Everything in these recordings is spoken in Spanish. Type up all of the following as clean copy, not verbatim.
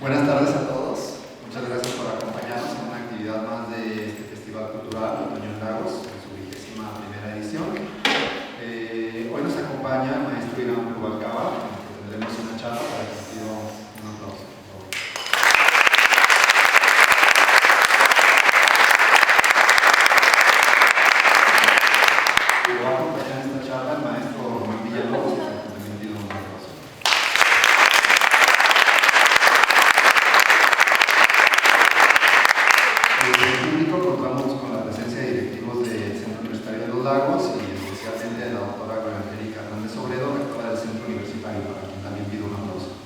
Buenas tardes a todos. Muchas gracias por acompañarnos en una actividad más de este Festival Cultural Otoño en Lagos, en su 21ª edición. Hoy nos acompaña el maestro Irán Rubalcaba, con el que tendremos una charla para que pido un aplauso, por favor. Y va a acompañar en esta charla el maestro Román Villalobos, con el que también pido un aplauso. Desde el público contamos con la presencia de directivos del Centro Universitario de los Lagos y especialmente de la doctora Gloria Angélica Hernández Obredo, rectora del Centro Universitario, para quien también pido un aplauso.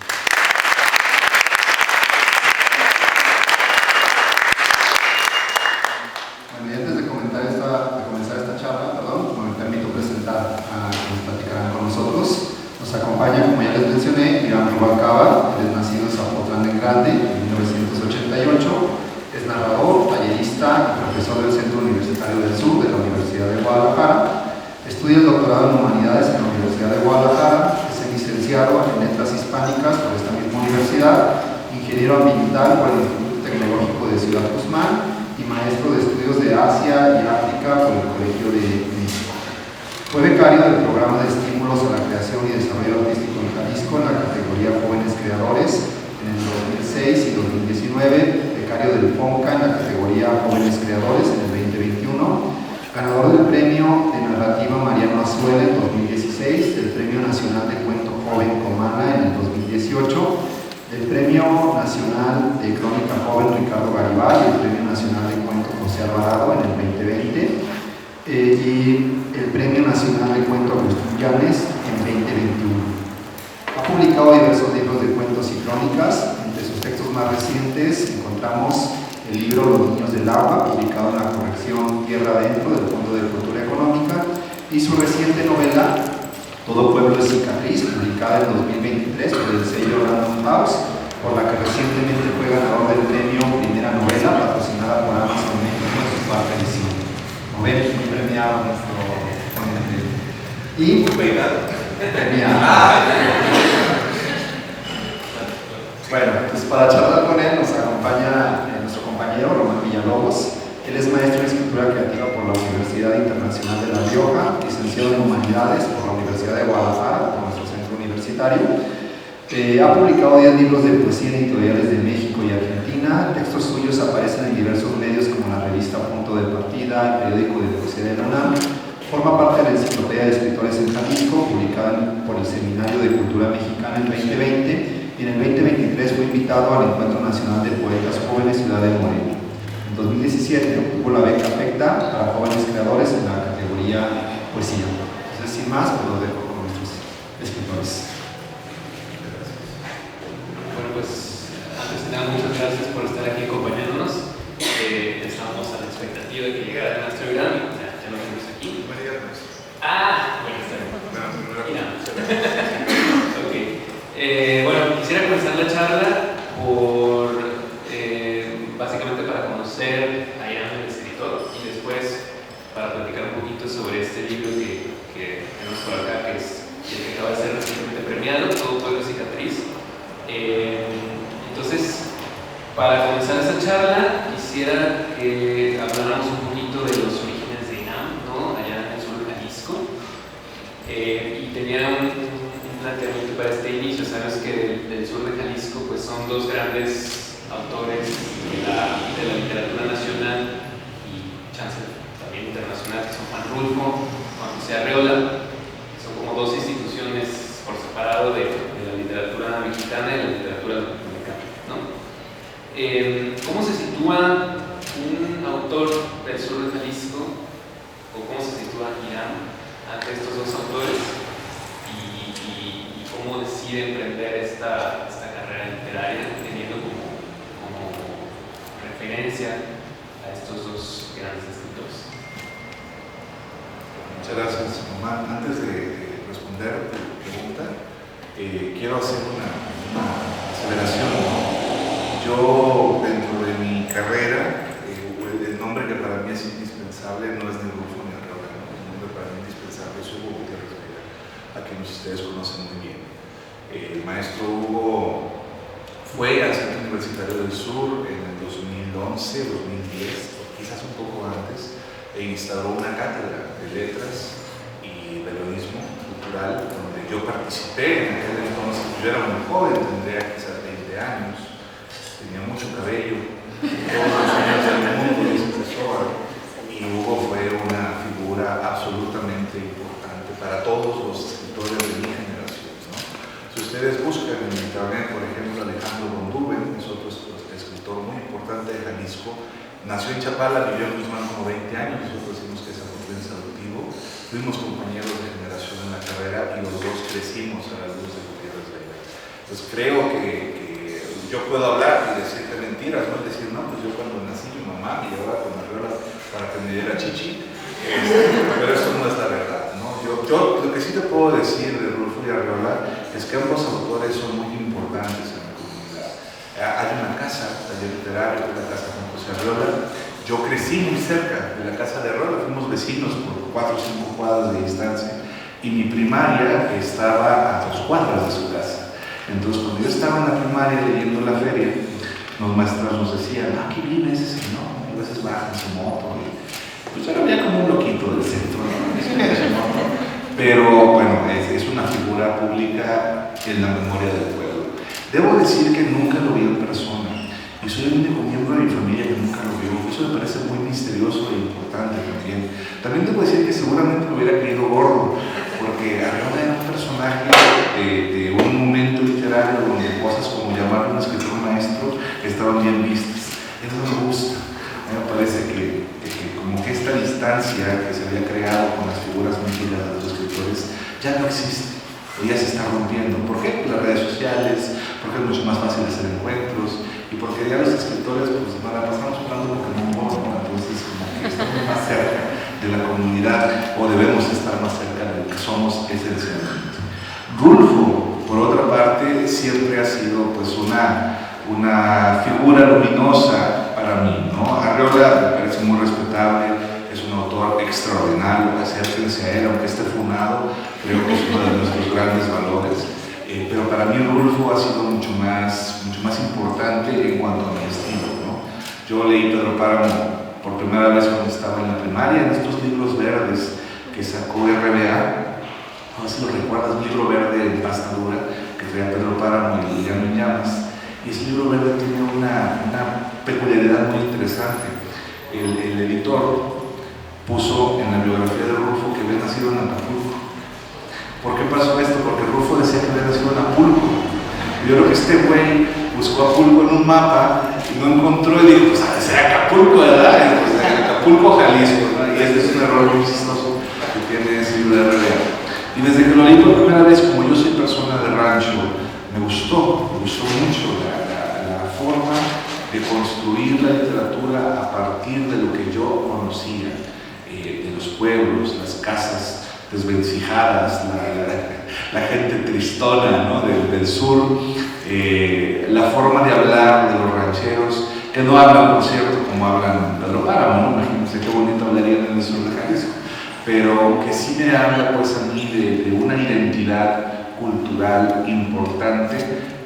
Bueno, y antes de comenzar esta charla, me permito presentar a quienes platicarán con nosotros. Nos acompaña, como ya les mencioné, Irán Rubalcaba. Él es nacido en Zapotlán del Grande en 1988. Es narrador, tallerista y profesor del Centro Universitario del Sur de la Universidad de Guadalajara. Estudia el doctorado en Humanidades en la Universidad de Guadalajara. Es el licenciado en Letras Hispánicas por esta misma universidad, ingeniero ambiental por el Instituto Tecnológico de Ciudad Guzmán y maestro de estudios de Asia y África por el Colegio de México. Fue becario del programa de estímulos a la creación y desarrollo artístico en Jalisco en la categoría Jóvenes Creadores en el 2006 y 2019, becario del FONCA en la categoría Jóvenes Creadores en el 2021, ganador del Premio de Narrativa Mariano Azuela en 2016, del Premio Nacional de Cuento Joven Comana en el 2018, del Premio Nacional de Crónica Joven Ricardo Garibay y el Premio Nacional de Cuento José Alvarado en el 2020, y el Premio Nacional de Cuento Agustín Llanes en 2021. Ha publicado diversos libros de cuentos y crónicas. Entre sus textos más recientes encontramos el libro Los Niños del Agua, publicado en la colección Tierra Adentro del Fondo de Cultura Económica, y su reciente novela Todo Pueblo es Cicatriz, publicada en 2023 por el sello Random House, por la que recientemente fue ganador del premio Primera Novela, patrocinada por Amazon México en su cuarta edición. Novela muy premiado nuestro ponente. Y premiado. Bueno, pues para charlar con él nos acompaña nuestro compañero Román Villalobos. Él es maestro en escritura creativa por la Universidad Internacional de La Rioja, licenciado en Humanidades por la Universidad de Guadalajara, por nuestro centro universitario. Ha publicado 10 libros de poesía en editoriales de México y Argentina. Textos suyos aparecen en diversos medios como la revista Punto de Partida, el periódico de poesía de la UNAM. Forma parte de la Enciclopedia de Escritores en Jalisco, publicada por el Seminario de Cultura Mexicana en 2020, y en el 2023 fue invitado al Encuentro Nacional de Poetas Jóvenes Ciudad de Morelia. En 2017 obtuvo la beca PECTA para jóvenes creadores en la categoría Poesía. Entonces, sin más, pues lo dejo con nuestros escritores. Bueno, pues antes de nada, muchas gracias por estar aquí acompañándonos. Estábamos a la expectativa de que llegara el maestro Irán. Ya lo tenemos aquí. Bueno, está bien. Ok. Bueno, quisiera comenzar la charla por básicamente para conocer a Irán, el escritor, y después para platicar un poquito sobre este libro que tenemos por acá, que es el que acaba de ser recientemente premiado, Todo Pueblo es Cicatriz. Entonces, para comenzar esta charla, quisiera que habláramos un poquito de los orígenes de Irán, ¿no? Allá en el sur de Jalisco. Y tenía un planteamiento para este inicio. Sabes que del sur de Jalisco pues, son dos grandes autores de la literatura nacional y chance también internacional, que son Juan Rulfo, Juan José Arreola. Son como dos instituciones por separado de la literatura mexicana y la literatura latinoamericana, ¿no? ¿Cómo se sitúa un autor del sur de Jalisco, o cómo se sitúa Irán ante estos dos autores, y cómo decide emprender esta carrera literaria teniendo como referencia a estos dos grandes escritores? Muchas gracias, Román. Antes de responder tu pregunta, quiero hacer una aceleración. Yo, dentro de mi carrera, el nombre que para mí es indispensable no es ni Rulfo ni Arreola, ¿no? El nombre para mí indispensable es Hugo Gutiérrez Rivera, a quien ustedes conocen muy bien. El maestro Hugo fue al Centro Universitario del Sur en el 2011, 2010, o quizás un poco antes, e instauró una cátedra de letras y periodismo cultural donde yo participé. En aquel entonces yo era muy joven, tendría quizás 20 años, tenía mucho cabello, todos los años del mundo, dice Pessoa, y Hugo fue una figura absolutamente importante para todos los escritores de mi generación, ¿no? Si ustedes buscan en internet, por ejemplo, Alejandro Bonduben, es otro escritor muy importante de Jalisco, nació en Chapala, vivió en Guzmán como 20 años, nosotros decimos que es aportense adoptivo, fuimos compañeros de generación en la carrera y los dos crecimos a la luz de Gutiérrez Vega. Pues creo que yo puedo hablar y decirte mentiras, no decir, no, pues yo cuando nací mi mamá me llevaba con Arriola para que me diera chichi, pero eso no es la verdad, ¿no? Yo lo que sí te puedo decir de Rulfo y Arriola es que ambos autores son muy importantes en la comunidad. Hay una casa, taller literario, que es la casa Juan José Arriola. Yo crecí muy cerca de la casa de Arriola, fuimos vecinos por 4 o 5 cuadras de distancia y mi primaria estaba a 2 cuadras de su casa. Entonces, cuando yo estaba en la primaria leyendo La Feria, los maestros nos decían, aquí vive ese señor, y a veces baja en su moto. Pues yo lo veía como un loquito del centro, ¿no? Pero bueno, es una figura pública en la memoria del pueblo. Debo decir que nunca lo vi en persona, y soy el único miembro de mi familia que nunca lo vio. Eso me parece muy misterioso e importante también. También debo decir que seguramente lo hubiera querido gordo, porque Arriola era un personaje de un momento literario donde cosas como llamar a un escritor maestro estaban bien vistas. Eso me gusta. A mí me parece que como que esta distancia que se había creado con las figuras míticas de los escritores ya no existe, o ya se está rompiendo. ¿Por qué? Por las redes sociales, porque es mucho más fácil hacer encuentros y porque ya los escritores pues la pasamos hablando porque no podemos, ¿no? Entonces como que estamos más cerca de la comunidad o debemos estar más cerca de lo que somos esencialmente. Rulfo, por otra parte, siempre ha sido pues una figura luminosa para mí, ¿no? Arriola me parece muy respetable, es un autor extraordinario, acérquense a él, aunque esté funado, creo que es uno de nuestros grandes valores. Pero para mí Rulfo ha sido mucho más importante en cuanto a mi estilo, ¿no? Yo leí Pedro Páramo por primera vez cuando estaba en la primaria, en estos libros verdes que sacó RBA, no sé si lo recuerdas, un libro verde en pasta dura que traía Pedro Páramo y Liliano Llamas, y ese libro verde tiene una peculiaridad muy interesante. El editor puso en la biografía de Rulfo que había nacido en Acapulco. ¿Por qué pasó esto? Porque Rulfo decía que había nacido en Acapulco. Yo creo que este güey buscó Acapulco en un mapa y no encontró y dijo, pues a ser Acapulco, ¿verdad? Pues, Acapulco, Jalisco, ¿no? Y ese es un error muy chistoso que tiene ese libro de RBA. Y desde que lo leí por primera vez, como yo soy persona de rancho, me gustó mucho la forma de construir la literatura a partir de lo que yo conocía, de los pueblos, las casas desvencijadas, la gente tristona, ¿no? del sur, la forma de hablar de los rancheros, que no hablan, por cierto, como hablan Pedro Páramo, ¿no? Imagínense qué bonito hablarían en el sur de Jalisco, pero que sí me habla pues a mí de una identidad cultural importante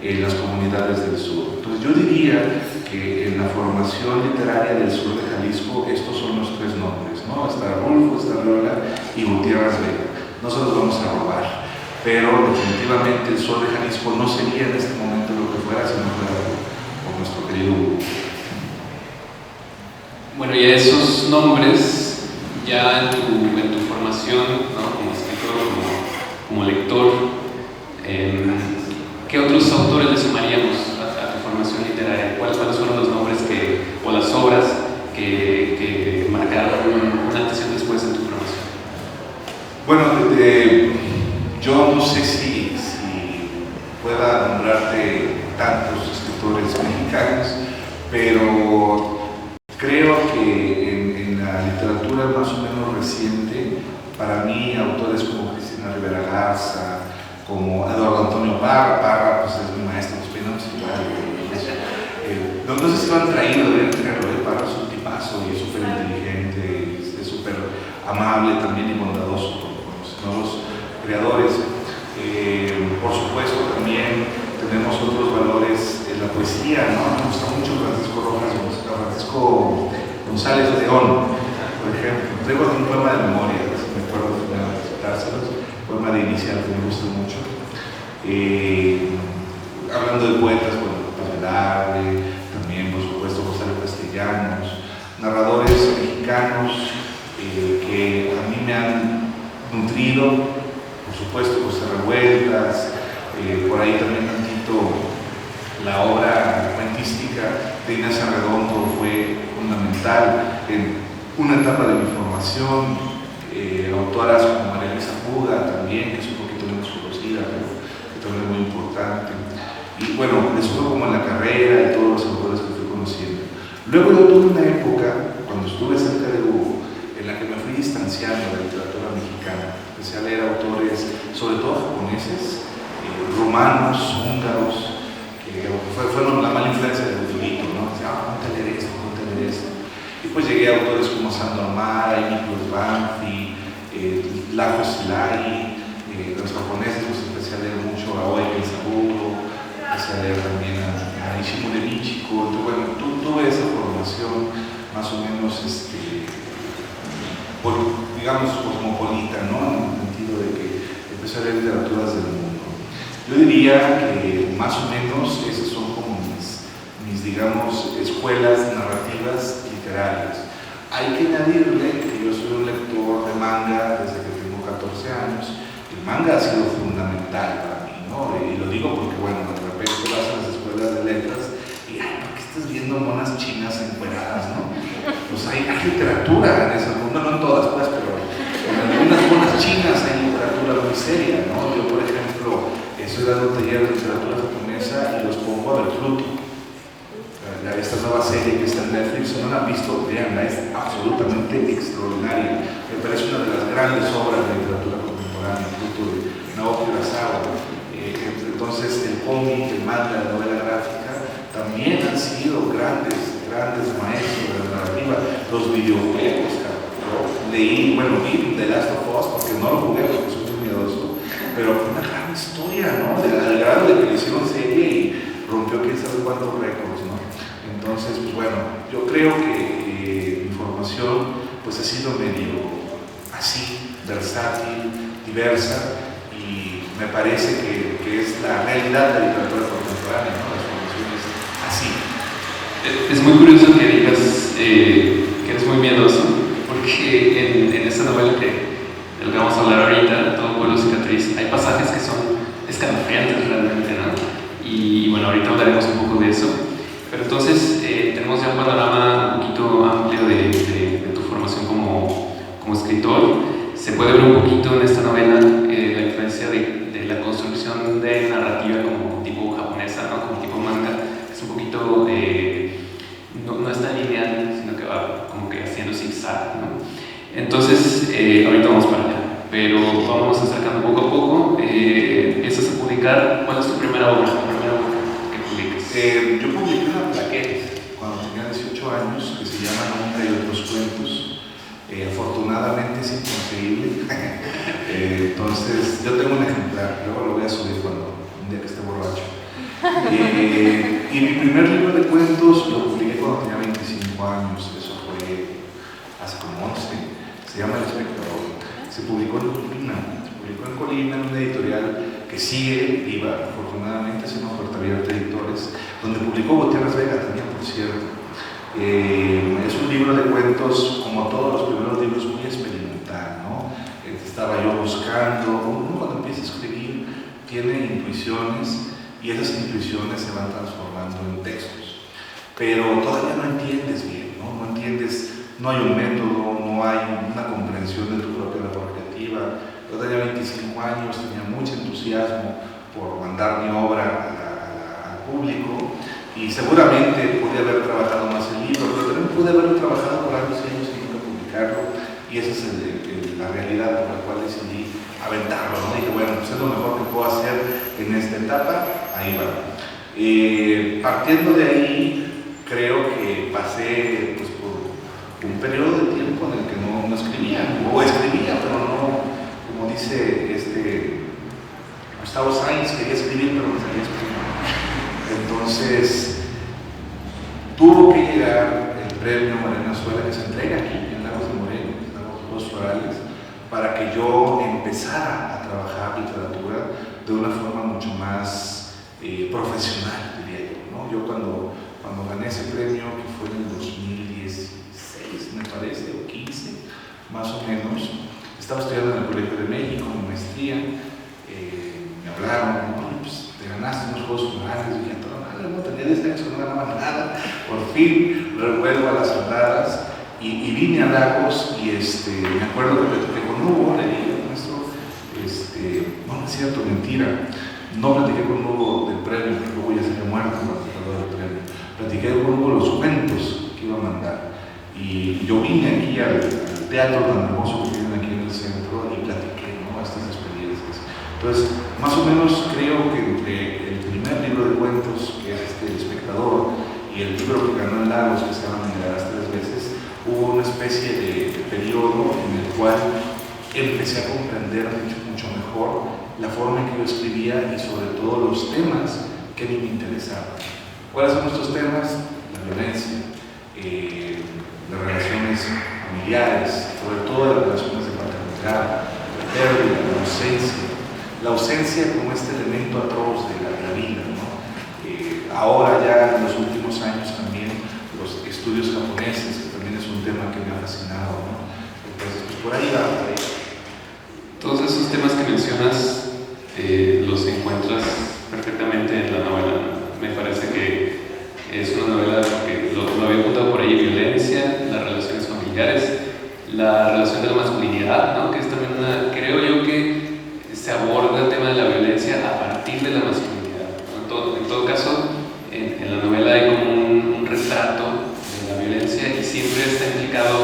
en las comunidades del sur. Entonces yo diría que en la formación literaria del sur de Jalisco estos son los 3 nombres, ¿no? Está Rulfo, está Arriola y Gutiérrez Vega. No se los vamos a robar, pero definitivamente el sur de Jalisco no sería en este momento lo que fuera si no fuera por nuestro querido Hugo. Bueno, y a esos nombres, ya en tu formación, ¿no? Como escritor, como lector, ¿qué otros autores le sumaríamos a tu formación literaria? ¿Cuáles fueron los nombres o las obras que marcaron un antes y un después en tu formación? Bueno, yo no sé si pueda nombrarte tantos escritores mexicanos, pero creo que en la literatura más o menos reciente, para mí, autores como Cristina Rivera Garza, como Eduardo Antonio Parra, pues es mi maestro, nos peinamos igual. No sé si lo han traído, deberían tenerlo, Parra es un tipazo y es súper inteligente, es súper amable también y bondadoso con los nuevos creadores. Por supuesto, también tenemos tenemos otros valores en la poesía, ¿no? Me gusta mucho Francisco Rojas, Francisco González León, por ejemplo. Traigo un poema de memoria, si me acuerdo de citárselos, poema de inicial que me gusta mucho. Hablando de poetas, bueno, Velarde, también por supuesto Gonzalo Castellanos, narradores mexicanos que a mí me han nutrido, por supuesto José Revueltas, por ahí también tantito la obra cuentística de Inés Arredondo fue fundamental en una etapa de mi formación, autoras como María Luisa Puga también, que es un poquito menos conocida, pero que también es muy importante. Y bueno, eso fue como en la carrera y todos los autores que fui conociendo. Luego yo tuve una época, cuando estuve cerca de Hugo, en la que me fui distanciando de la literatura mexicana. Empecé a leer autores, sobre todo japoneses, rumanos, húngaros, que fueron la mala influencia del Budurito, ¿no? Decía, ponte a leer esto, ponte a leer esto. Y pues llegué a autores como Sando Amara, Nicolás Banfi, Lajos Hilari, los japoneses, pues empecé a leer mucho a Oe Saburo, empecé a leer también a Ishimura Michiko. Entonces, bueno, tuve esa formación más o menos, digamos, cosmopolita, ¿no? En el sentido de que empecé a leer literaturas del mundo. Yo diría que más o menos esas son como mis digamos, escuelas narrativas literarias. Hay que añadirle que yo soy un lector de manga desde que tengo 14 años. El manga ha sido fundamental para mí, ¿no? Y lo digo porque, bueno, de repente vas a las escuelas de letras y, ay, ¿por qué estás viendo monas chinas encueradas, no? Pues hay literatura en esas, no en todas, pues, pero en algunas monas chinas hay literatura muy seria, ¿no? Yo, por ejemplo, estoy dando taller de literatura japonesa y los pongo a ver Fruto. Esta nueva serie que está en Netflix, si no la han visto, veanla, es absolutamente extraordinaria. Me parece una de las grandes obras de literatura contemporánea, fruto de Naoki Urasawa. Entonces, el cómic, el manga, la novela gráfica, también han sido grandes maestros de la narrativa. Los videojuegos, yo leí, bueno, vi The Last of Us, porque no lo jugué, porque soy muy miedoso, pero fue una gran historia, ¿no? Al grado de que le hicieron serie y rompió quién sabe cuántos récords, ¿no? Entonces, pues bueno, yo creo que mi formación pues ha sido medio así, versátil, diversa, y me parece que es la realidad de la literatura contemporánea, ¿no? Las formaciones así. Es muy curioso que digas que eres muy miedoso, porque en esta novela de lo que vamos a hablar ahorita, Todo pueblo cicatriz, hay pasajes que son escalofriantes realmente, ¿no? Y bueno, ahorita hablaremos un poco de eso. Pero entonces tenemos ya un panorama un poquito amplio de tu formación como escritor. Se puede ver un poquito en esta novela la influencia de la construcción de narrativa como tipo japonesa, ¿no? Como tipo manga. Es un poquito, no es tan lineal, sino que va como que haciendo zigzag, ¿no? Entonces, ahorita vamos para allá. Pero vamos acercando poco a poco. Empiezas a publicar. ¿Cuál es tu primera obra? Yo publiqué una plaqueta cuando tenía 18 años que se llama Nunca y otros cuentos. Afortunadamente es inconseguible. Entonces, yo tengo un ejemplar, luego lo voy a subir un día que esté borracho. Y mi primer libro de cuentos lo publiqué cuando tenía 25 años, eso fue hace como 11. Se llama El Espectador. Se publicó en Colima, en una editorial que sigue viva, afortunadamente, es una oferta abierta de editores, donde publicó Gutiérrez Vega también, por cierto. Es un libro de cuentos, como todos los primeros libros, muy experimental, ¿no? Estaba yo buscando, uno cuando empieza a escribir tiene intuiciones y esas intuiciones se van transformando en textos, pero todavía no entiendes bien, ¿no? No entiendes, no hay un método, no hay una comprensión de tu propia labor creativa. Yo tenía 25 años, tenía mucho entusiasmo por mandar mi obra al público y seguramente pude haber trabajado más el libro, pero también pude haberlo trabajado por años y años y nunca publicarlo, y esa es la realidad por la cual decidí aventarlo, ¿no? Dije, bueno, pues es lo mejor que puedo hacer en esta etapa, ahí va. Partiendo de ahí, creo que pasé pues, por un periodo de tiempo en el que no escribía, o escribía, pero no. Como dice Gustavo Sainz, quería escribir, pero no sabía escribir. Entonces, tuvo que llegar el premio Mariana Azuela, que se entrega aquí en Lagos de Moreno, en Lagos Florales, para que yo empezara a trabajar literatura de una forma mucho más profesional, diría yo, ¿no? Yo cuando gané ese premio, que fue en el 2016, me parece, o 15, más o menos, estaba estudiando en el Colegio de México, mi maestría, me hablaron, ¿no? Pues te ganaste unos Juegos Florales, y dije, no tenía 10 años que no ganaba nada, por fin vuelvo a las andadas y vine a Lagos y me acuerdo que platiqué con Hugo, le dije, maestro, no es cierto, mentira, no platiqué con Hugo del premio, porque Hugo ya se había muerto cuando se habló del premio, platiqué con Hugo los cuentos que iba a mandar y yo vine aquí al teatro tan hermoso que tienen aquí en el centro y platiqué, ¿no?, estas experiencias. Entonces, más o menos creo que entre el primer libro de cuentos, que es El Espectador, y el libro que ganó en Lagos, que se llama Me Negarás 3 veces, hubo una especie de periodo en el cual empecé a comprender mucho mejor la forma en que yo escribía y sobre todo los temas que a mí me interesaban. ¿Cuáles son estos temas? La violencia, las relaciones familiares, sobre todo las relaciones de paternidad, la pérdida, la ausencia como este elemento atroz de la vida, ¿no? Ahora ya en los últimos años también los estudios japoneses, que también es un tema que me ha fascinado, ¿no? Entonces, pues por ahí va, por ahí. Todos esos temas que mencionas los encuentras perfectamente en la novela. Me parece que es una novela que lo había apuntado por ahí: violencia, las relaciones familiares, la relación de la masculinidad, ¿no?, que es también creo yo que se aborda el tema de la violencia a partir de la masculinidad, ¿no? En todo caso, en la novela hay como un retrato de la violencia y siempre está implicado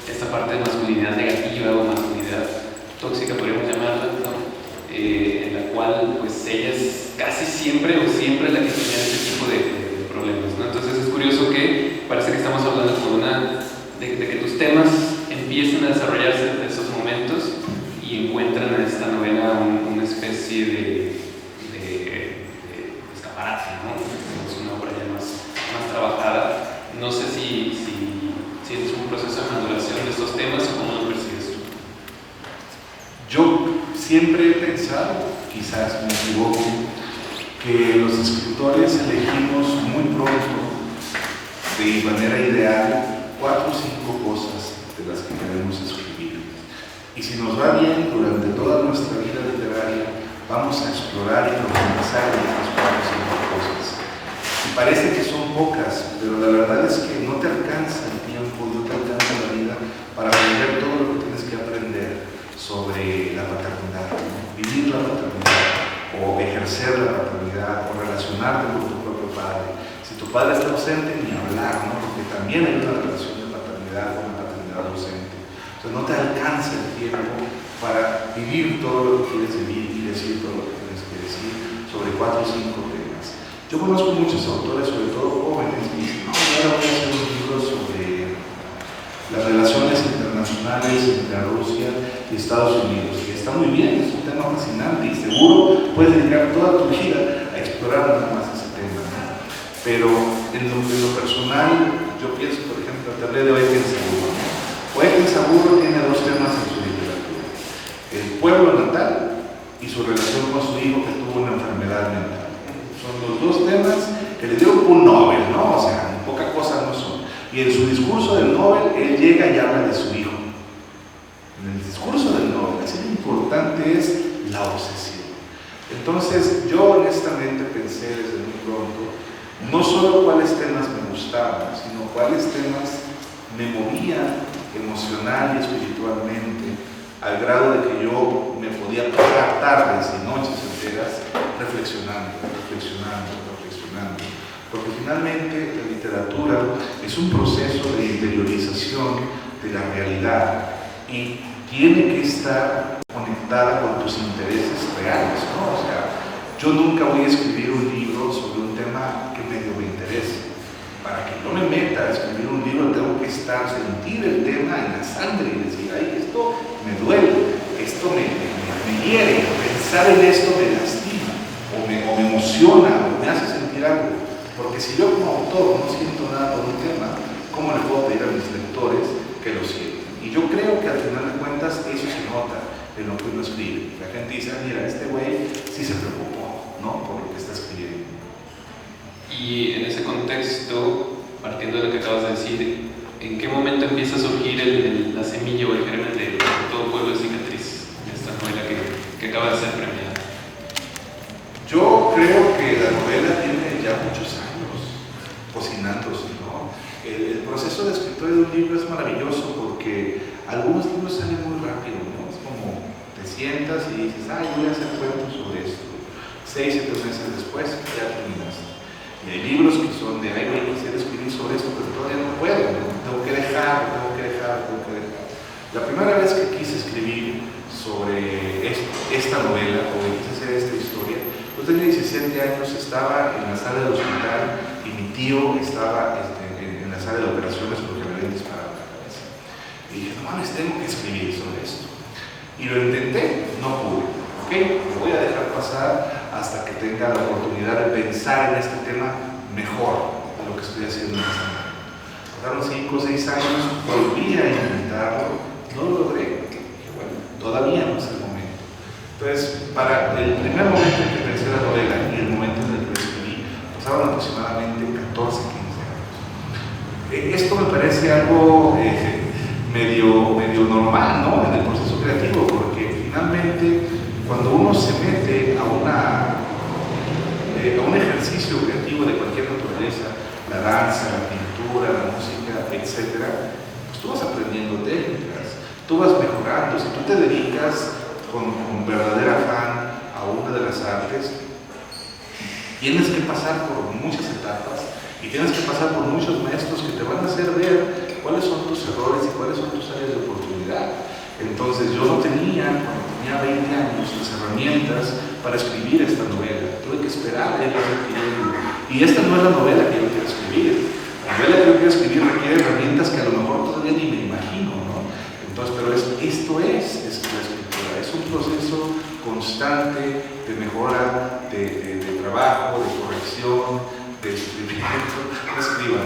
esta parte de masculinidad negativa o masculinidad tóxica, podríamos llamarla, ¿no? En la cual pues ella es casi siempre o siempre la que tiene este tipo de problemas, ¿no? Entonces es curioso que parece que estamos hablando como de que tus temas empiezan a desarrollarse en esos momentos y encuentran en esta novela una especie de escaparate, ¿no? Es una obra ya más trabajada. No sé si es un proceso de maduración de estos temas o cómo lo percibes tú. Yo siempre he pensado, quizás me equivoco, que los escritores elegimos muy pronto, de manera ideal, 4 o 5 cosas de las que queremos escribir. Y si nos va bien durante toda nuestra vida literaria, vamos a explorar y profundizar en estas 4 o 5 cosas. Y parece que son pocas, pero la verdad es que no te alcanza el tiempo, no te alcanza la vida para aprender todo lo que tienes que aprender sobre la paternidad, ¿no? Vivir la paternidad, o ejercer la paternidad, o relacionarte con tu propio padre. Si tu padre está ausente, ni hablar, ¿no? Porque también hay una relación de paternidad con la paternidad ausente. Entonces no te alcanza el tiempo para vivir todo lo que quieres vivir y decir todo lo que tienes que decir sobre 4 o 5 temas. Yo conozco muchos autores, sobre todo jóvenes, que dicen, no, ahora voy a hacer un libro sobre las relaciones internacionales entre Rusia y Estados Unidos. Y está muy bien, es un tema fascinante y seguro puedes dedicar toda tu vida a explorar nada más ese tema, ¿no? Pero en lo personal, yo pienso, por ejemplo, te hablé de Oeken Saburo, ¿no? Oeken Saburo tiene 2 temas en su literatura: el pueblo natal y su relación con su hijo que tuvo una enfermedad mental. Son los 2 temas que le dio un Nobel, ¿no? O sea, poca cosa no son. Y en su discurso del Nobel, él llega y habla de su hijo. En el discurso del Nobel, así lo importante es la obsesión. Entonces, yo honestamente pensé desde muy pronto, no solo cuáles temas me gustaban, sino cuáles temas me movían emocional y espiritualmente, al grado de que yo me podía pasar tardes y noches enteras reflexionando. Porque finalmente la literatura es un proceso de interiorización de la realidad y tiene que estar conectada con tus intereses reales, ¿no? O sea, yo nunca voy a escribir un libro sobre un tema que medio me interese. Para que yo me meta a escribir un libro tengo que sentir el tema en la sangre y decir, ay, esto me duele, esto me hiere, pensar en esto me lastima, o me emociona, o me hace sentir algo. si yo como autor no siento nada por un tema, ¿cómo le puedo pedir a mis lectores que lo sientan? Y yo creo que al final de cuentas eso se nota en lo que uno escribe. La gente dice, mira, este güey sí se preocupó, ¿no?, por lo que está escribiendo. Y en ese contexto, partiendo de lo que acabas de decir, ¿en qué momento empieza a surgir la semilla o el germen de Todo Pueblo es Cicatriz, esta novela que acaba de ser premiada? Yo creo que la novela tiene ya muchos años cocinándose, ¿no? El proceso de escritura de un libro es maravilloso porque algunos libros salen muy rápido, ¿no? Es como te sientas y dices, ay, voy a hacer cuentos sobre esto. 6, 7 meses después ya terminaste. Y hay libros que son de, ay, voy a quisiera escribir sobre esto, pero todavía no puedo, ¿no? Tengo que dejar. La primera vez que quise escribir sobre esta novela, o que quise hacer esta historia, yo tenía 17 años, estaba en la sala del hospital y mi tío estaba en la sala de operaciones porque me habían disparado en la cabeza. Y dije, no mames, tengo que escribir sobre esto. Y lo intenté, no pude. ¿Ok? Lo voy a dejar pasar hasta que tenga la oportunidad de pensar en este tema mejor de lo que estoy haciendo en este momento. Pasaron 5 o 6 años, volví a intentarlo, no lo logré. Dije, bueno, todavía no es el momento. Entonces, para el primer momento en que pensé la novela y el momento en el que la escribí, pasaron aproximadamente 14, 15 años. Esto me parece algo medio normal, ¿no?, en el proceso creativo, porque finalmente cuando uno se mete a un ejercicio creativo de cualquier naturaleza, la danza, la pintura, la música, etc., pues tú vas aprendiendo técnicas, tú vas mejorando. Si tú te dedicas con verdadero afán a una de las artes, tienes que pasar por muchas etapas y tienes que pasar por muchos maestros que te van a hacer ver cuáles son tus errores y cuáles son tus áreas de oportunidad. Entonces yo no tenía, cuando tenía 20 años, las herramientas para escribir esta novela. Tuve que esperar a irlas adquiriendo. Y esta no es la novela que yo quiero escribir. La novela que yo quiero escribir requiere herramientas que a lo mejor todavía ni me imagino, ¿no? Entonces, pero esto es la escritura. Es un proceso constante de mejora, de trabajo, de corrección, de sufrimiento. No escriban,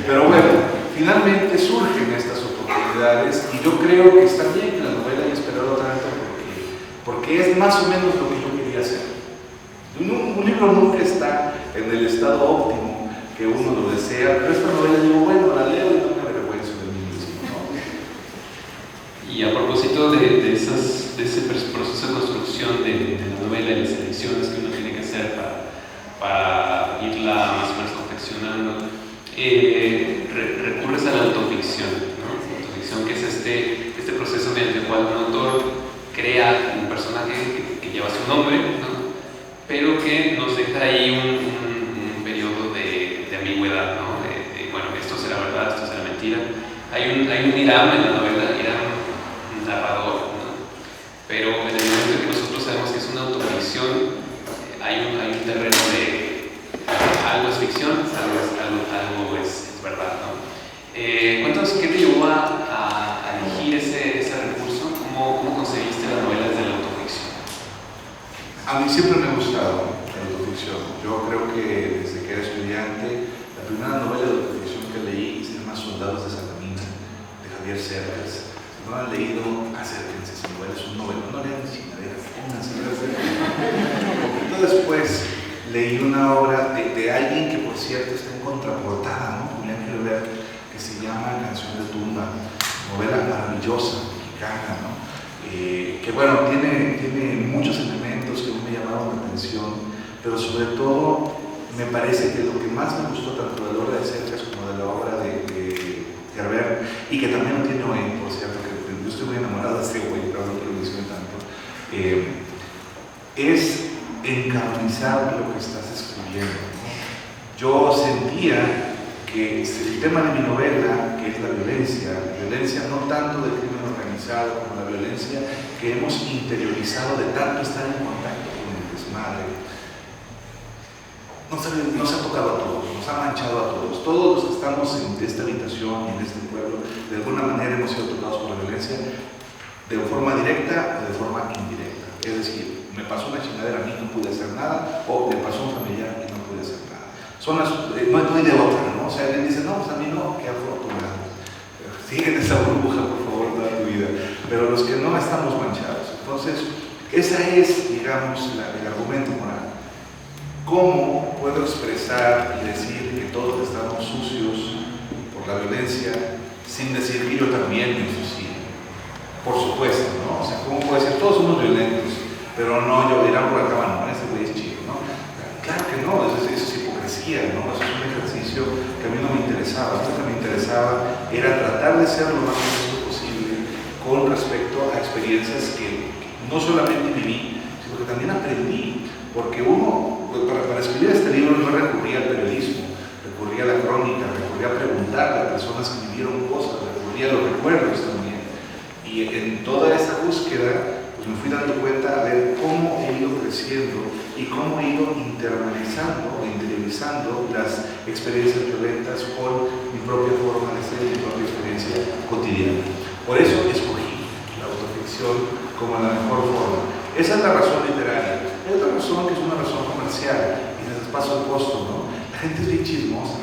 pero bueno, finalmente surgen estas oportunidades y yo creo que está bien que la novela haya esperado tanto porque es más o menos lo que yo quería hacer. Un libro nunca está en el estado óptimo que uno lo desea, pero esta novela digo, bueno, la leo y no me avergüenzo de mí mismo, ¿no? Y a propósito de ese proceso de construcción de la novela y las elecciones que uno tiene que hacer para irla más o menos confeccionando, recurres a la autoficción, ¿no? La autoficción, que es este proceso mediante el cual un autor crea un personaje que lleva su nombre, ¿no?, pero que nos deja ahí un periodo de ambigüedad, ¿no? Bueno, esto será verdad, esto será mentira. Hay un Hiram en la novela, Hiram, un narrador, ¿no?, pero en el momento en que nosotros sabemos que es una autoficción, hay un terreno de algo es ficción, algo es verdad, ¿no? Cuéntanos, ¿qué te llevó a elegir ese recurso? ¿Cómo concebiste la novela desde la autoficción? A mí siempre me ha gustado la autoficción. Yo creo que desde que era estudiante, la primera novela de autoficción que leí se llama Soldados de Salamina, de Javier Cercas. Si no han leído, acérquense, esa novela es un novela, no lean sin ver, pónganse a leer. Poquito después leí una obra de alguien que, por cierto, está en contraportada, ¿no?, Julián Gilbert, que se llama Canción de Tumba, novela maravillosa, mexicana, ¿no?, que bueno, tiene muchos elementos que me llamaron la atención, pero sobre todo me parece que lo que más me gustó tanto de la obra de Cercas como de la obra de Gerber, y que también lo tiene hoy, por cierto, que yo estoy muy enamorado de este güey, pero no quiero mencionar tanto, es encarnizar lo que estás escribiendo, ¿no? Yo sentía que el tema de mi novela, que es la violencia no tanto del crimen organizado como la violencia que hemos interiorizado de tanto estar en contacto con el desmadre, nos ha tocado a todos, nos ha manchado a todos. Todos los que estamos en esta habitación y en este pueblo, de alguna manera hemos sido tocados por la violencia, de forma directa o de forma indirecta. Es decir, me pasó una chingadera a mí, no pude hacer nada, o le pasó a un familiar y no pude hacer nada. Son las, no hay de otra, ¿no? O sea, alguien dice, no, pues a mí no, qué afortunado. Sigue en esa burbuja, por favor, toda tu vida. Pero los que no estamos manchados. Entonces, esa es, digamos, el argumento moral. ¿Cómo puedo expresar y decir que todos estamos sucios por la violencia sin decir que yo también me ensucié? Por supuesto, ¿no? O sea, ¿cómo puedo decir? Todos somos violentos, pero no, yo dirán por acá, no, ese güey es chido, ¿no? Claro que no, eso es hipocresía, ¿no? Eso es un ejercicio que a mí no me interesaba. Lo que me interesaba era tratar de ser lo más honesto posible con respecto a experiencias que no solamente viví, sino que también aprendí. Porque uno, para escribir este libro no recurría al periodismo, recurría a la crónica, recurría a preguntarle a personas que vivieron cosas, recurría a los recuerdos también. Y en toda esa búsqueda, pues me fui dando cuenta a ver cómo he ido creciendo y cómo he ido internalizando o interiorizando las experiencias violentas con mi propia forma de ser, mi propia experiencia cotidiana. Por eso escogí la autoficción como la mejor forma. Esa es la razón literaria. Hay otra razón que es una razón comercial, y les paso el costo, ¿no? La gente es bien chismosa.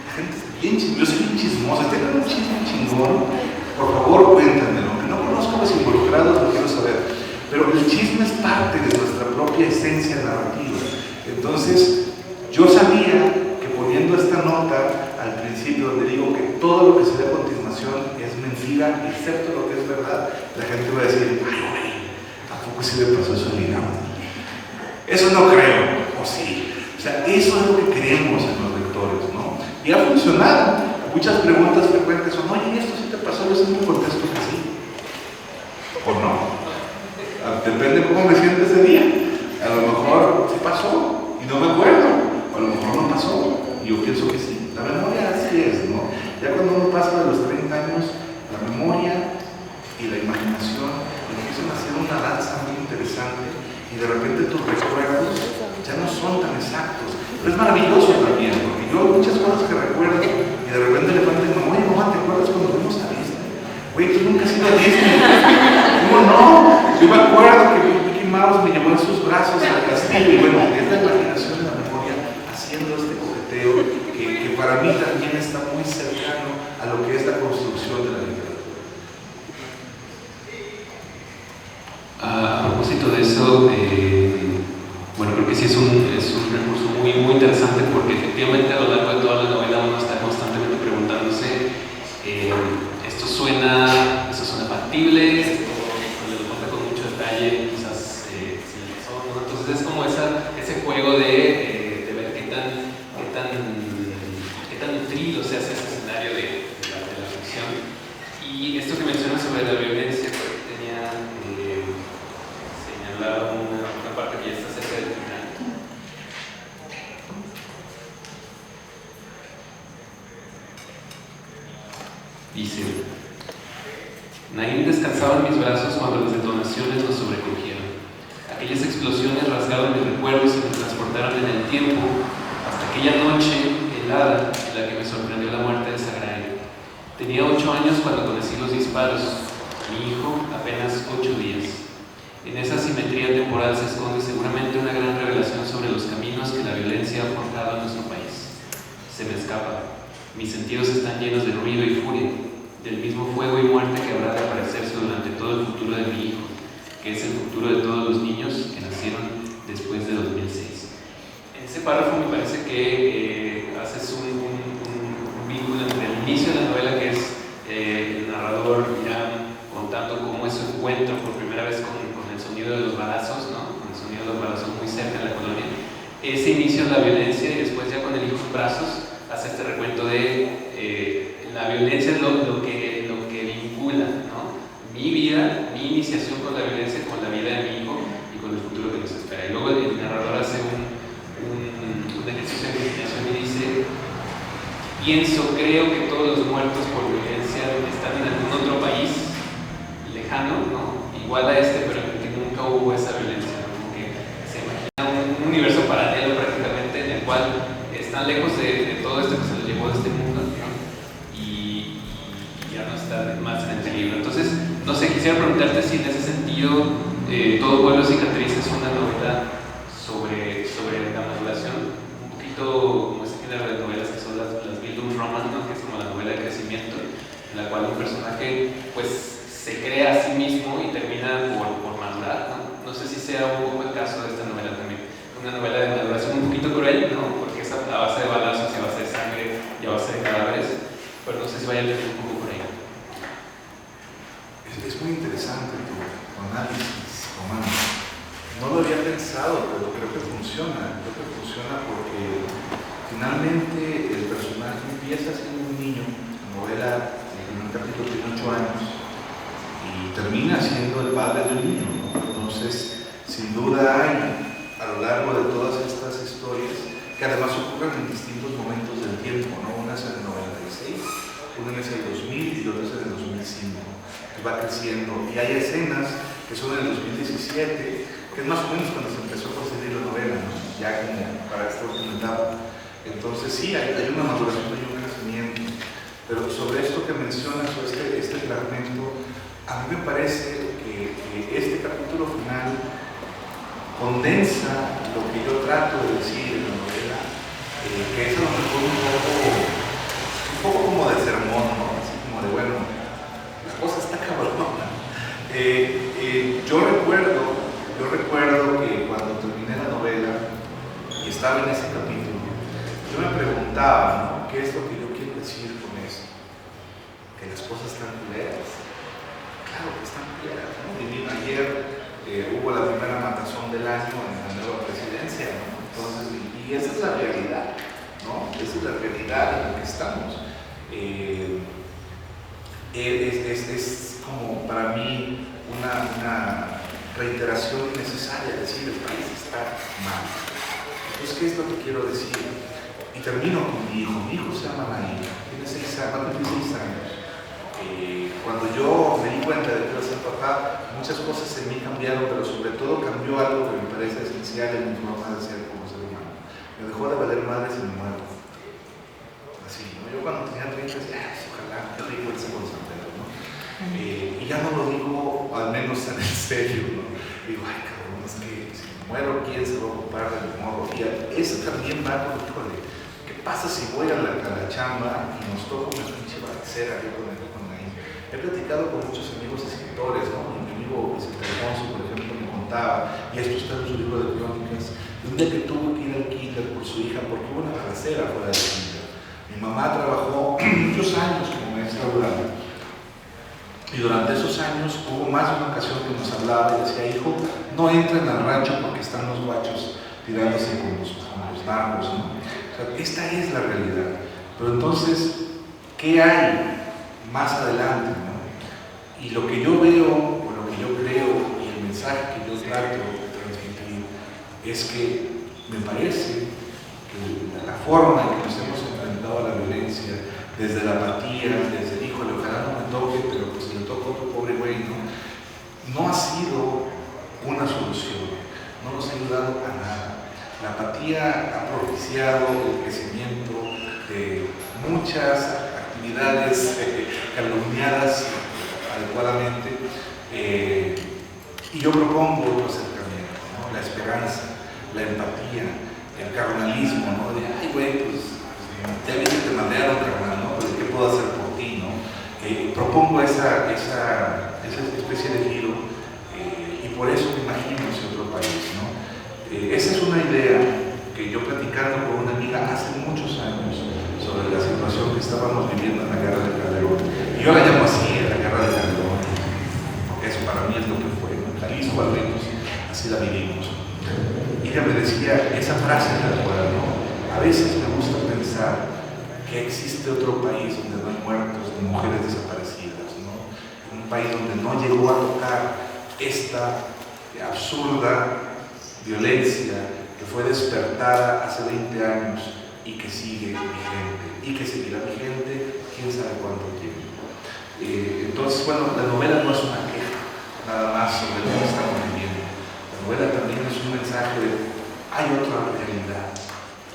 La gente es bien chismosa. Yo soy bien chismosa. ¿Tienen un chisme chingón? Por favor, cuéntamelo. Que no conozco a los involucrados, lo quiero saber. Pero el chisme es parte de nuestra propia esencia narrativa. Entonces, yo sabía que poniendo esta nota al principio, donde digo que todo lo que se ve a continuación es mentira, excepto lo que es verdad, la gente va a decir, ay, güey, ¿a poco sí le pasó eso al Irán? Eso no creo, o sí. O sea, eso es lo que creemos en los lectores, ¿no? Y ha funcionado. Muchas preguntas frecuentes son, oye, ¿esto sí te pasó? Yo siempre contesto que sí. ¿O no? Depende de cómo me siento ese día. A lo mejor sí pasó y no me acuerdo. O a lo mejor no pasó y yo pienso que sí. La memoria así es, ¿no? Ya cuando uno pasa de los 30 años, la memoria y la imaginación empiezan a hacer una danza muy interesante y de repente tus recuerdos ya no son tan exactos. Pero es maravilloso también, porque yo hay muchas cosas que recuerdo y de repente le pregunto, oye, mamá, ¿te acuerdas cuando fuimos a Disney? Güey, tú nunca has ido a Disney. ¿Cómo no? Yo me acuerdo que Mickey Mouse me llevó en sus brazos al castillo y bueno, es la imaginación de la memoria haciendo este coqueteo que para mí también está muy cercano a lo que es la construcción de la literatura. A propósito de eso, bueno, creo que sí es un recurso muy, muy interesante porque efectivamente a lo largo de toda la novela uno está constantemente preguntándose esto suena factible, esto lo cuenta con mucho detalle, quizás sin razón, ¿no? Entonces es como ese juego de ver qué tan nutrido se hace ese escenario de la ficción. Y esto que mencionas sobre la violencia, pues, tenía señalado una parte que ya está cerca del final. Dice: Naim descansaba en mis brazos cuando las detonaciones nos sobrecogieron. Aquellas explosiones rasgaron mis recuerdos y me transportaron en el tiempo hasta aquella noche helada en la que me sorprendió la muerte de Sagrario. Tenía 8 años cuando conocí los disparos, mi hijo apenas 8 días. En esa simetría temporal se esconde seguramente una gran revelación sobre los caminos que la violencia ha forjado en nuestro país. Se me escapa. Mis sentidos están llenos de ruido y furia, del mismo fuego y muerte que habrá de aparecerse durante todo el futuro de mi hijo, que es el futuro de todos los niños que nacieron después de 2006. En ese párrafo me parece que haces un vínculo entre el inicio de la novela, que es el narrador Irán contando cómo es su encuentro por primera vez con el sonido de los balazos, ¿no? Con el sonido de los balazos muy cerca de la colonia. Ese inicio de la violencia y después ya con el hijo en brazos hace este recuento de la violencia es lo que vincula, ¿no? Mi vida, mi iniciación con la violencia, con la vida de mi hijo y con el futuro que nos espera. Y luego el narrador hace un ejercicio de imaginación y dice: creo que todos los muertos por violencia están en algún otro país lejano, ¿no? Igual a este, pero en el que nunca hubo esa violencia, ¿no? Como que se imagina un universo paralelo prácticamente en el cual están lejos de todo esto que se los llevó de este mundo, ¿no? Y ya no está más en el peligro. Entonces, no sé, quisiera preguntarte si en ese sentido Todo Pueblo Cicatriz es una novela sobre la maduración, un poquito como ese género de novelas que son las Bildungsroman, ¿no? Que es como la novela de crecimiento, en la cual un personaje pues se crea a sí mismo y termina por madurar, ¿no? No sé si sea un poco el caso de esta novela también, una novela de maduración un poquito cruel, ¿no? Porque es a base de balazos y a base de sangre y a base de cadáveres, pero no sé si vaya a tener un poco por ahí. Es muy interesante tu análisis, Román. No lo había pensado, pero creo que funciona. Creo que funciona porque finalmente el personaje empieza siendo un niño, novela, en el primer capítulo tiene 8 años, y termina siendo el padre de un niño, ¿no? Entonces, sin duda hay, a lo largo de todas estas historias, que además ocurren en distintos momentos del tiempo, ¿no? Una es en el 96, una es en el 2000 y otra es en el 2005, que va creciendo. Y hay escenas que son en el 2017, que es más o menos cuando se empezó a conseguir la novela, ¿no? Ya como para esta última etapa. Entonces sí, hay una maduración y un crecimiento. Pero sobre esto que mencionas, o este fragmento, a mí me parece que este capítulo final condensa lo que yo trato de decir en la novela, que es a lo mejor un poco como de sermón, ¿no? Así como de, bueno, la cosa está cabrona. Yo recuerdo que cuando terminé la novela y estaba en ese capítulo, yo me preguntaba, ¿no? ¿Qué es lo que yo quiero decir con esto? ¿Que las cosas están culeras? Claro que están culeras, ¿no? Ayer hubo la primera matazón del año en la nueva presidencia, ¿no? Entonces, y esa es la realidad, ¿no? Esa es la realidad en la que estamos. Es como para mí una reiteración innecesaria, decir el país está mal. Entonces, ¿qué es lo que quiero decir? Y termino con mi hijo se llama Naim, tiene 6 años. Cuando yo me di cuenta de que iba a ser papá, muchas cosas en mí cambiaron, pero sobre todo cambió algo que me parece esencial en mi forma de ser como ser humano. Me dejó de valer madre si me muero. Así, ¿no? Yo cuando tenía 30 decía, ojalá, qué rico irse con San Pedro, ¿no? Y ya no lo digo, al menos en serio, ¿no? Digo, ay, cabrón, es que si me muero, ¿quién se va a ocupar de mi morro? Y eso también va con, híjole, ¿qué pasa si voy a la chamba y nos toca una pinche balacera yo con Naim? He platicado con muchos amigos escritores, ¿no? Mi amigo Vicente Alfonso, por ejemplo, me contaba, y esto está en su libro de crónicas, de un día que tuvo que ir al kinder por su hija porque hubo una balacera fuera del kinder. Mi mamá trabajó muchos años como maestra rural. Y durante esos años hubo más de una ocasión que nos hablaba y decía, hijo, no entren al rancho porque están los guachos tirándose con los narcos, ¿no? O sea, esta es la realidad. Pero entonces, ¿qué hay más adelante, ¿no? Y lo que yo veo, o lo que yo creo, y el mensaje que yo trato de transmitir, es que me parece que la forma en que nos hemos enfrentado a la violencia, desde la apatía, desde el híjole, ojalá no me toque, pero pues si le toca a otro pobre güey, no ha sido una solución, no nos ha ayudado a nada. La apatía ha propiciado el crecimiento de muchas actividades calumniadas adecuadamente, y yo propongo otro acercamiento, ¿no? La esperanza, la empatía, el carnalismo, ¿no? De, ay güey, pues ya viste que te mandaron, carnal, ¿no? Pero ¿qué puedo hacer por ti, no? Propongo esa especie de giro, y por eso me imagino ese otro país, ¿no? Esa es una idea que yo platicando con una amiga hace muchos años sobre la situación que estábamos viviendo en la guerra de Calderón, y yo la llamo así, la guerra de Calderón, porque eso para mí es lo que fue, ¿no? Jalisco al menos, así la vivimos. Y ella me decía esa frase tal cual, ¿no? A veces me gusta pensar que existe otro país donde no hay muertos de mujeres desaparecidas, ¿no? Un país donde no llegó a tocar esta absurda violencia que fue despertada hace 20 años y que sigue vigente, y que seguirá vigente quién sabe cuánto tiempo. Entonces, bueno, la novela no es una queja nada más sobre lo que estamos viviendo. La novela también es un mensaje de hay otra realidad.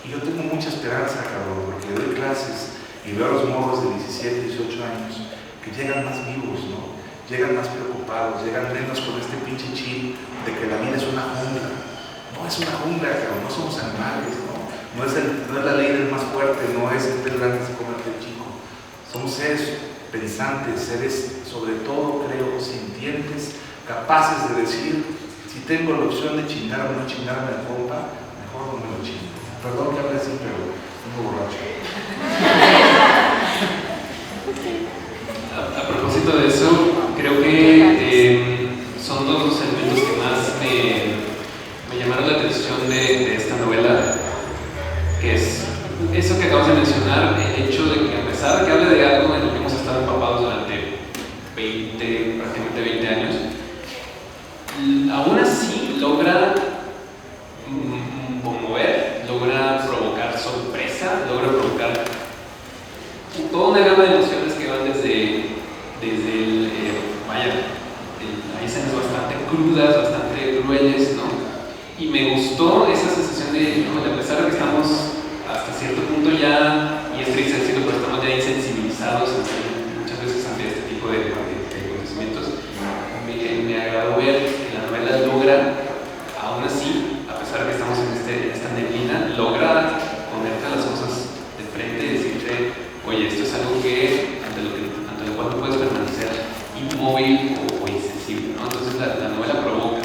Y yo tengo mucha esperanza, cabrón, porque doy clases y veo a los morros de 17, 18 años que llegan más vivos, ¿no? Llegan más preocupados, llegan menos con este pinche chip de que la vida es una jungla. No es una jungla, pero no somos animales, ¿no? No es la ley del más fuerte, no es el del grande se come el chico. Somos seres pensantes, seres sobre todo, creo, sintientes, capaces de decir, si tengo la opción de chingarme o no chingarme la pompa, mejor no me lo chingo. Perdón que hable así, pero vengo borracho. A propósito de eso, creo que son dos los elementos que más me llamaron la atención de esta novela, que es eso que acabas de mencionar, el hecho de que a pesar de que hable de algo en lo que hemos estado empapados durante prácticamente 20 años, aún así logra conmover, logra provocar sorpresa, logra provocar toda una gama de emociones que van desde hay escenas bastante crudas, bastante crueles, ¿no? Y me gustó esa sensación de, a pesar de que estamos hasta cierto punto ya, y es triste decirlo, pero estamos ya insensibilizados muchas veces ante este tipo de acontecimientos, me agradó ver que la novela logra, aún así, a pesar de que estamos en esta neblina, logra ponerte las cosas de frente y decirte, oye, esto es algo que ante lo cual no puedes permanecer inmóvil o insensible, ¿no? Entonces la novela provoca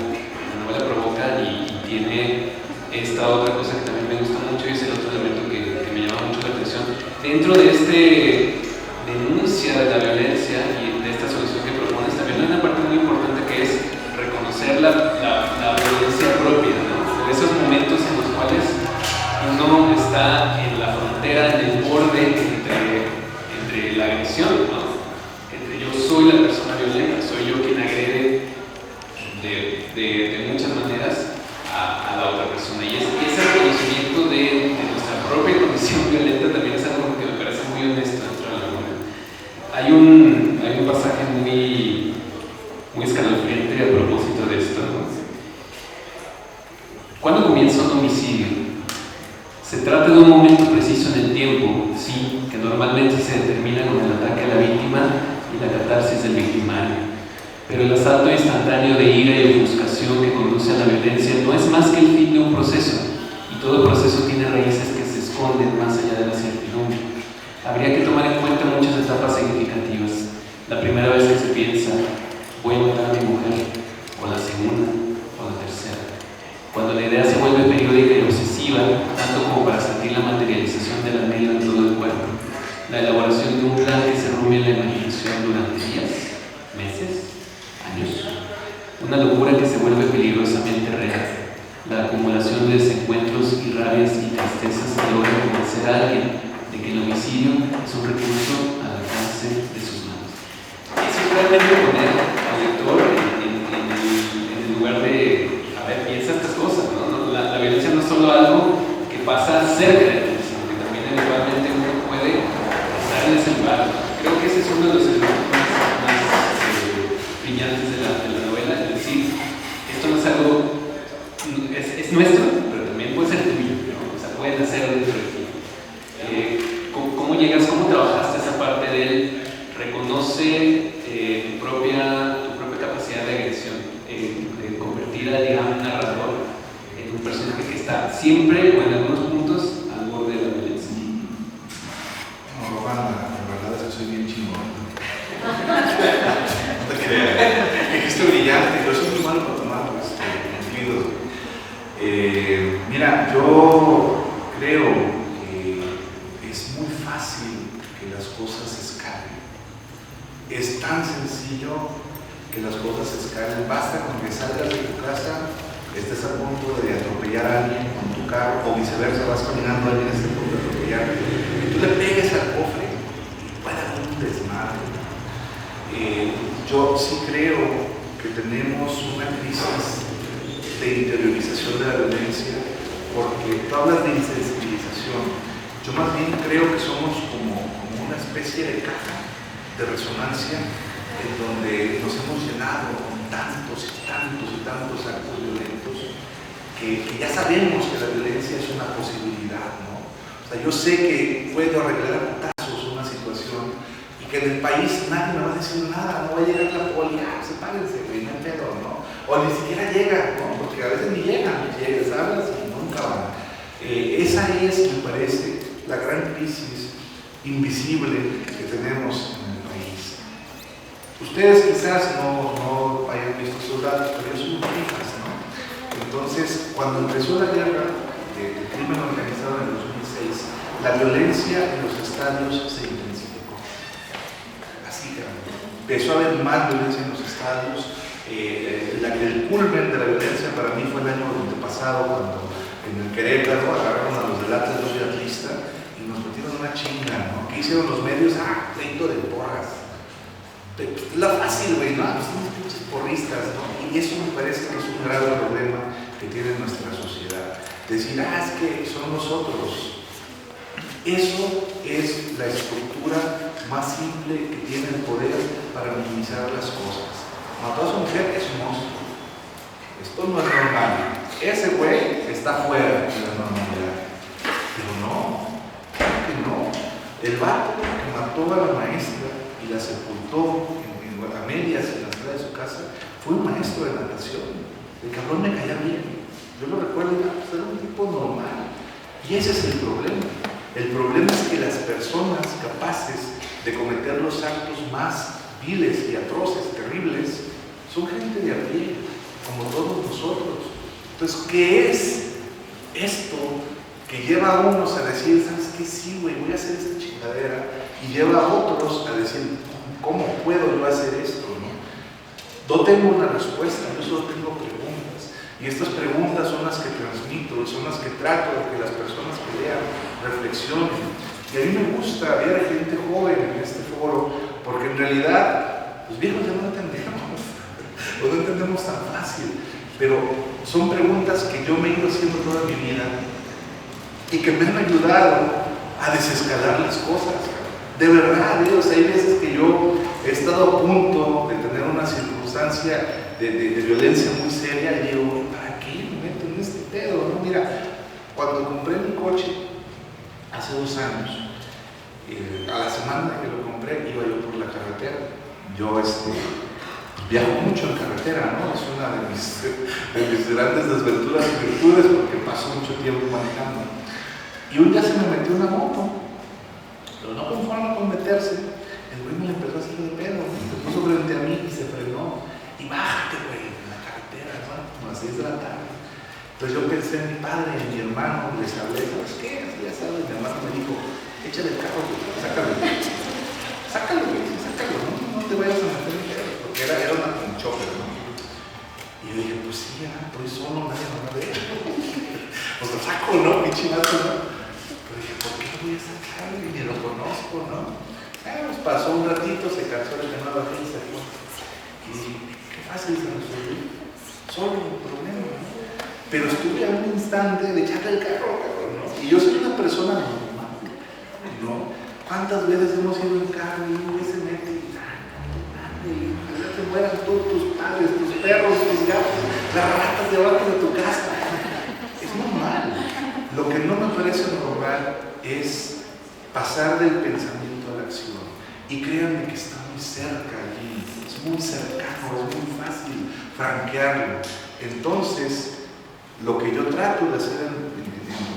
y tiene esta otra cosa que también me gusta mucho y es el otro elemento que me llama mucho la atención. Dentro de denuncia de la violencia y de esta solución que propones, también hay una parte muy importante que es reconocer la violencia propia, ¿no? Esos momentos en los cuales uno está en la frontera, en el borde entre la agresión, ¿no? Entre yo soy la persona violenta, soy yo quien agrede de muchas maneras a la otra persona. Y ese reconocimiento de nuestra propia condición violenta también es algo que me parece muy honesto dentro de la novela. Hay un pasaje muy escalofriante a propósito de esto, ¿no? ¿Cuándo comienza un homicidio? Se trata de un momento preciso en el tiempo, sí, que normalmente se determina con el ataque a la víctima y la catarsis del victimario. Pero el asalto instantáneo de ira y ofuscación que conduce a la violencia no es más que el fin de un proceso, y todo proceso tiene raíces que se esconden más allá de la certidumbre. Habría que tomar en cuenta muchas etapas significativas. La primera vez que se piensa, voy a matar a mi mujer, o la segunda, o la tercera. Cuando la idea se vuelve periódica y obsesiva, tanto como para sentir la materialización del anhelo en todo el cuerpo, la elaboración de un plan que se rumia en la imaginación durante días, meses, años, una locura que se vuelve peligrosamente real, la acumulación de desencuentros y rabias y tristezas que logra convencer a alguien de que el homicidio es un recurso al alcance de sus manos. Eso es realmente poner al lector en el lugar de, a ver, piensa estas cosas, ¿no? La violencia no es solo algo que pasa cerca de ti, sino que también eventualmente uno puede estar en ese lugar. Creo que ese es uno de los elementos más brillantes de la novela, es decir, esto no es algo, es nuestro, pero también puede ser tuyo, ¿no? O sea, puede nacer dentro de ti. ¿Cómo llegas, cómo trabajaste esa parte de él? Reconoce tu propia capacidad de agresión, de convertir a, digamos, un narrador en un personaje que está siempre o en algunos puntos al borde de la violencia. No, Romana, en verdad es que soy bien chingón. No te creas. Dijiste brillante, yo soy muy malo para tomar cumplidos. Mira, yo creo que es muy fácil que las cosas escalen. Es tan sencillo que las cosas escalen. Basta con que salgas de tu casa, estés a punto de atropellar a alguien con tu carro, o viceversa, vas caminando a alguien, estés a punto de atropellar, y tú le pegues al cofre y puede haber un desmadre. Yo sí creo que tenemos una crisis de interiorización de la violencia, porque tú hablas de insensibilización. Yo más bien creo que somos como una especie de caja de resonancia en donde nos hemos llenado con tantos y tantos y tantos actos violentos que ya sabemos que la violencia es una posibilidad, ¿no? O sea, yo sé que puedo arreglar a putazos una situación y que en el país nadie me va a decir nada, no va a llegar la poli, sepárense, güey, no hay pedo, ¿no? o ni siquiera llega, ¿no? Porque a veces ni llegan, les hablas y nunca van. Esa es, me parece, la gran crisis invisible que tenemos en el país. Ustedes quizás no hayan visto esos datos, pero yo soy un fijas, ¿no? Entonces, cuando empezó la guerra del crimen organizado en el 2006, la violencia en los estadios se intensificó. Así que empezó a haber más violencia en los estadios. El culmen de la violencia para mí fue el año pasado, cuando en el Querétaro agarraron a los del Atlas, yo soy atlista, y nos metieron una chinga, ¿no? ¿Qué hicieron los medios? Pleito de porras. La fácil, güey, ¿no? Somos pinches porristas, ¿no? Y eso me parece que es un grave problema que tiene nuestra sociedad. Decir, es que son nosotros. Eso es la estructura más simple que tiene el poder para minimizar las cosas. Mató a su mujer, es un monstruo. Esto no es normal. Ese güey está fuera de la normalidad. Pero no, claro que no. El vato que mató a la maestra y la sepultó a medias en la sala de su casa fue un maestro de natación. El cabrón me caía bien. Yo lo recuerdo, era un tipo normal. Y ese es el problema. El problema es que las personas capaces de cometer los actos más viles y atroces, terribles, son gente de a pie, como todos nosotros. Entonces, ¿qué es esto que lleva a unos a decir, ¿sabes qué? Sí, güey, voy a hacer esta chingadera, y lleva a otros a decir, ¿cómo puedo yo hacer esto? No tengo una respuesta, yo solo tengo preguntas, y estas preguntas son las que transmito, y son las que trato de que las personas que lean reflexionen. Y a mí me gusta ver a gente joven en este foro, porque en realidad los viejos ya no entendemos, o no entendemos tan fácil, pero son preguntas que yo me he ido haciendo toda mi vida y que me han ayudado a desescalar las cosas. De verdad, o sea, hay veces que yo he estado a punto de tener una circunstancia de violencia muy seria y digo, ¿para qué me meto en este pedo? ¿No? Mira, cuando compré mi coche hace 2 años, a la semana que lo compré iba yo por la carretera. Yo viajo mucho en carretera, ¿no? Es una de mis grandes desventuras y virtudes, porque paso mucho tiempo manejando. Y un día se me metió una moto, pero no conforme con meterse, el güey me empezó a hacer de pedo, se puso frente a mí y se frenó. Y bájate, güey, en la carretera, ¿no? Como a las 6 de la tarde. Entonces yo pensé en mi padre, en mi hermano, les hablé, ¿sabes qué? Así ya sabes, mi hermano me dijo, échale el carro, güey, sácalo, güey, sácalo, no te vayas a meter en pedo, porque era una con chofer, ¿no? Y yo dije, pues sí, estoy solo, nadie me va a ver. Pues lo saco, ¿no? Mi chivato, ¿no? Pero dije, ¿por qué lo voy a sacar? Y ni lo conozco, ¿no? Pues pasó un ratito, se cansó de que no bajé y se fue. Y dije, qué fácil se resolvió. Solo un problema, ¿no? Pero estuve a un instante de echarle el carro, cabrón, ¿no? Y yo soy una persona normal, ¿no? ¿Cuántas veces hemos ido en carro y un güey se mete y ojalá te mueran todos tus padres, tus perros, tus gatos, las ratas debajo de tu casa? Es normal. Lo que no me parece normal es pasar del pensamiento a la acción. Y créanme que está muy cerca allí, es muy cercano, es muy fácil franquearlo. Entonces, lo que yo trato de hacer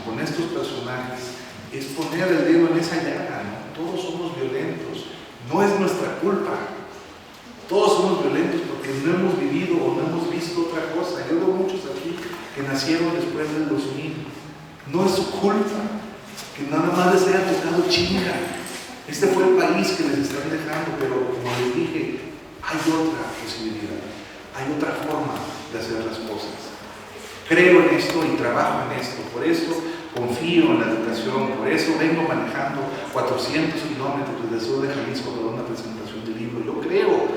con estos personajes es poner el dedo en esa llaga, ¿no? Todos somos violentos, no es nuestra culpa. Todos somos violentos porque no hemos vivido o no hemos visto otra cosa. Yo veo muchos aquí que nacieron después del 2000. No es su culpa que nada más les haya tocado chinga. Este fue el país que les están dejando, pero como les dije, hay otra posibilidad, hay otra forma de hacer las cosas. Creo en esto y trabajo en esto, por eso confío en la educación, por eso vengo manejando 400 kilómetros desde el sur de Jalisco para una presentación de libro. Yo creo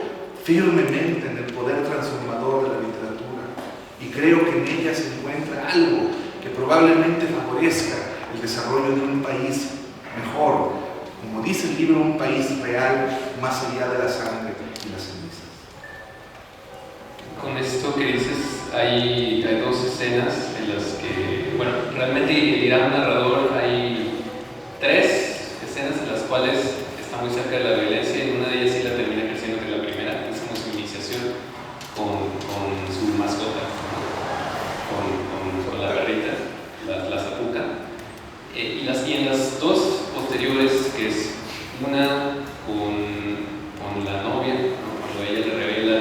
firmemente en el poder transformador de la literatura y creo que en ella se encuentra algo que probablemente favorezca el desarrollo de un país mejor, como dice el libro, un país real más allá de la sangre y las cenizas. Con esto que dices, hay 2 escenas en las que, bueno, realmente el gran narrador, hay 3 escenas en las cuales está muy cerca de la violencia, y una de ellas sí la termina creciendo, que es la primera, es como su iniciación con su y en las dos posteriores, que es una con la novia, ¿no? Cuando ella le revela,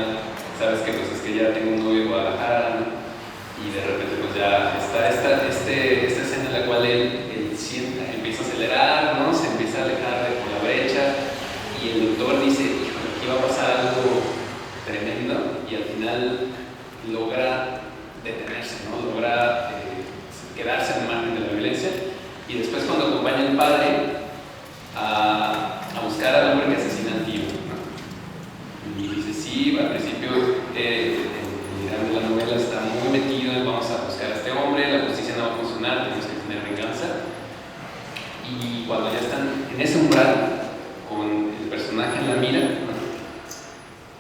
sabes que pues es que ya tengo un novio en Guadalajara, ¿no? Y de repente pues ya está esta escena en la cual él empieza a acelerar, ¿no? Se empieza a alejar por la brecha y el doctor dice, híjole, aquí va a pasar algo tremendo, y al final logra detenerse, ¿no? Logra quedarse al margen de la violencia, y después cuando acompaña al padre a buscar al hombre que asesina al tío, ¿no? Y dice, sí, al principio el la novela está muy metido en vamos a buscar a este hombre, la justicia no va a funcionar, tenemos que tener venganza, y cuando ya están en ese umbral con el personaje en la mira, ¿no?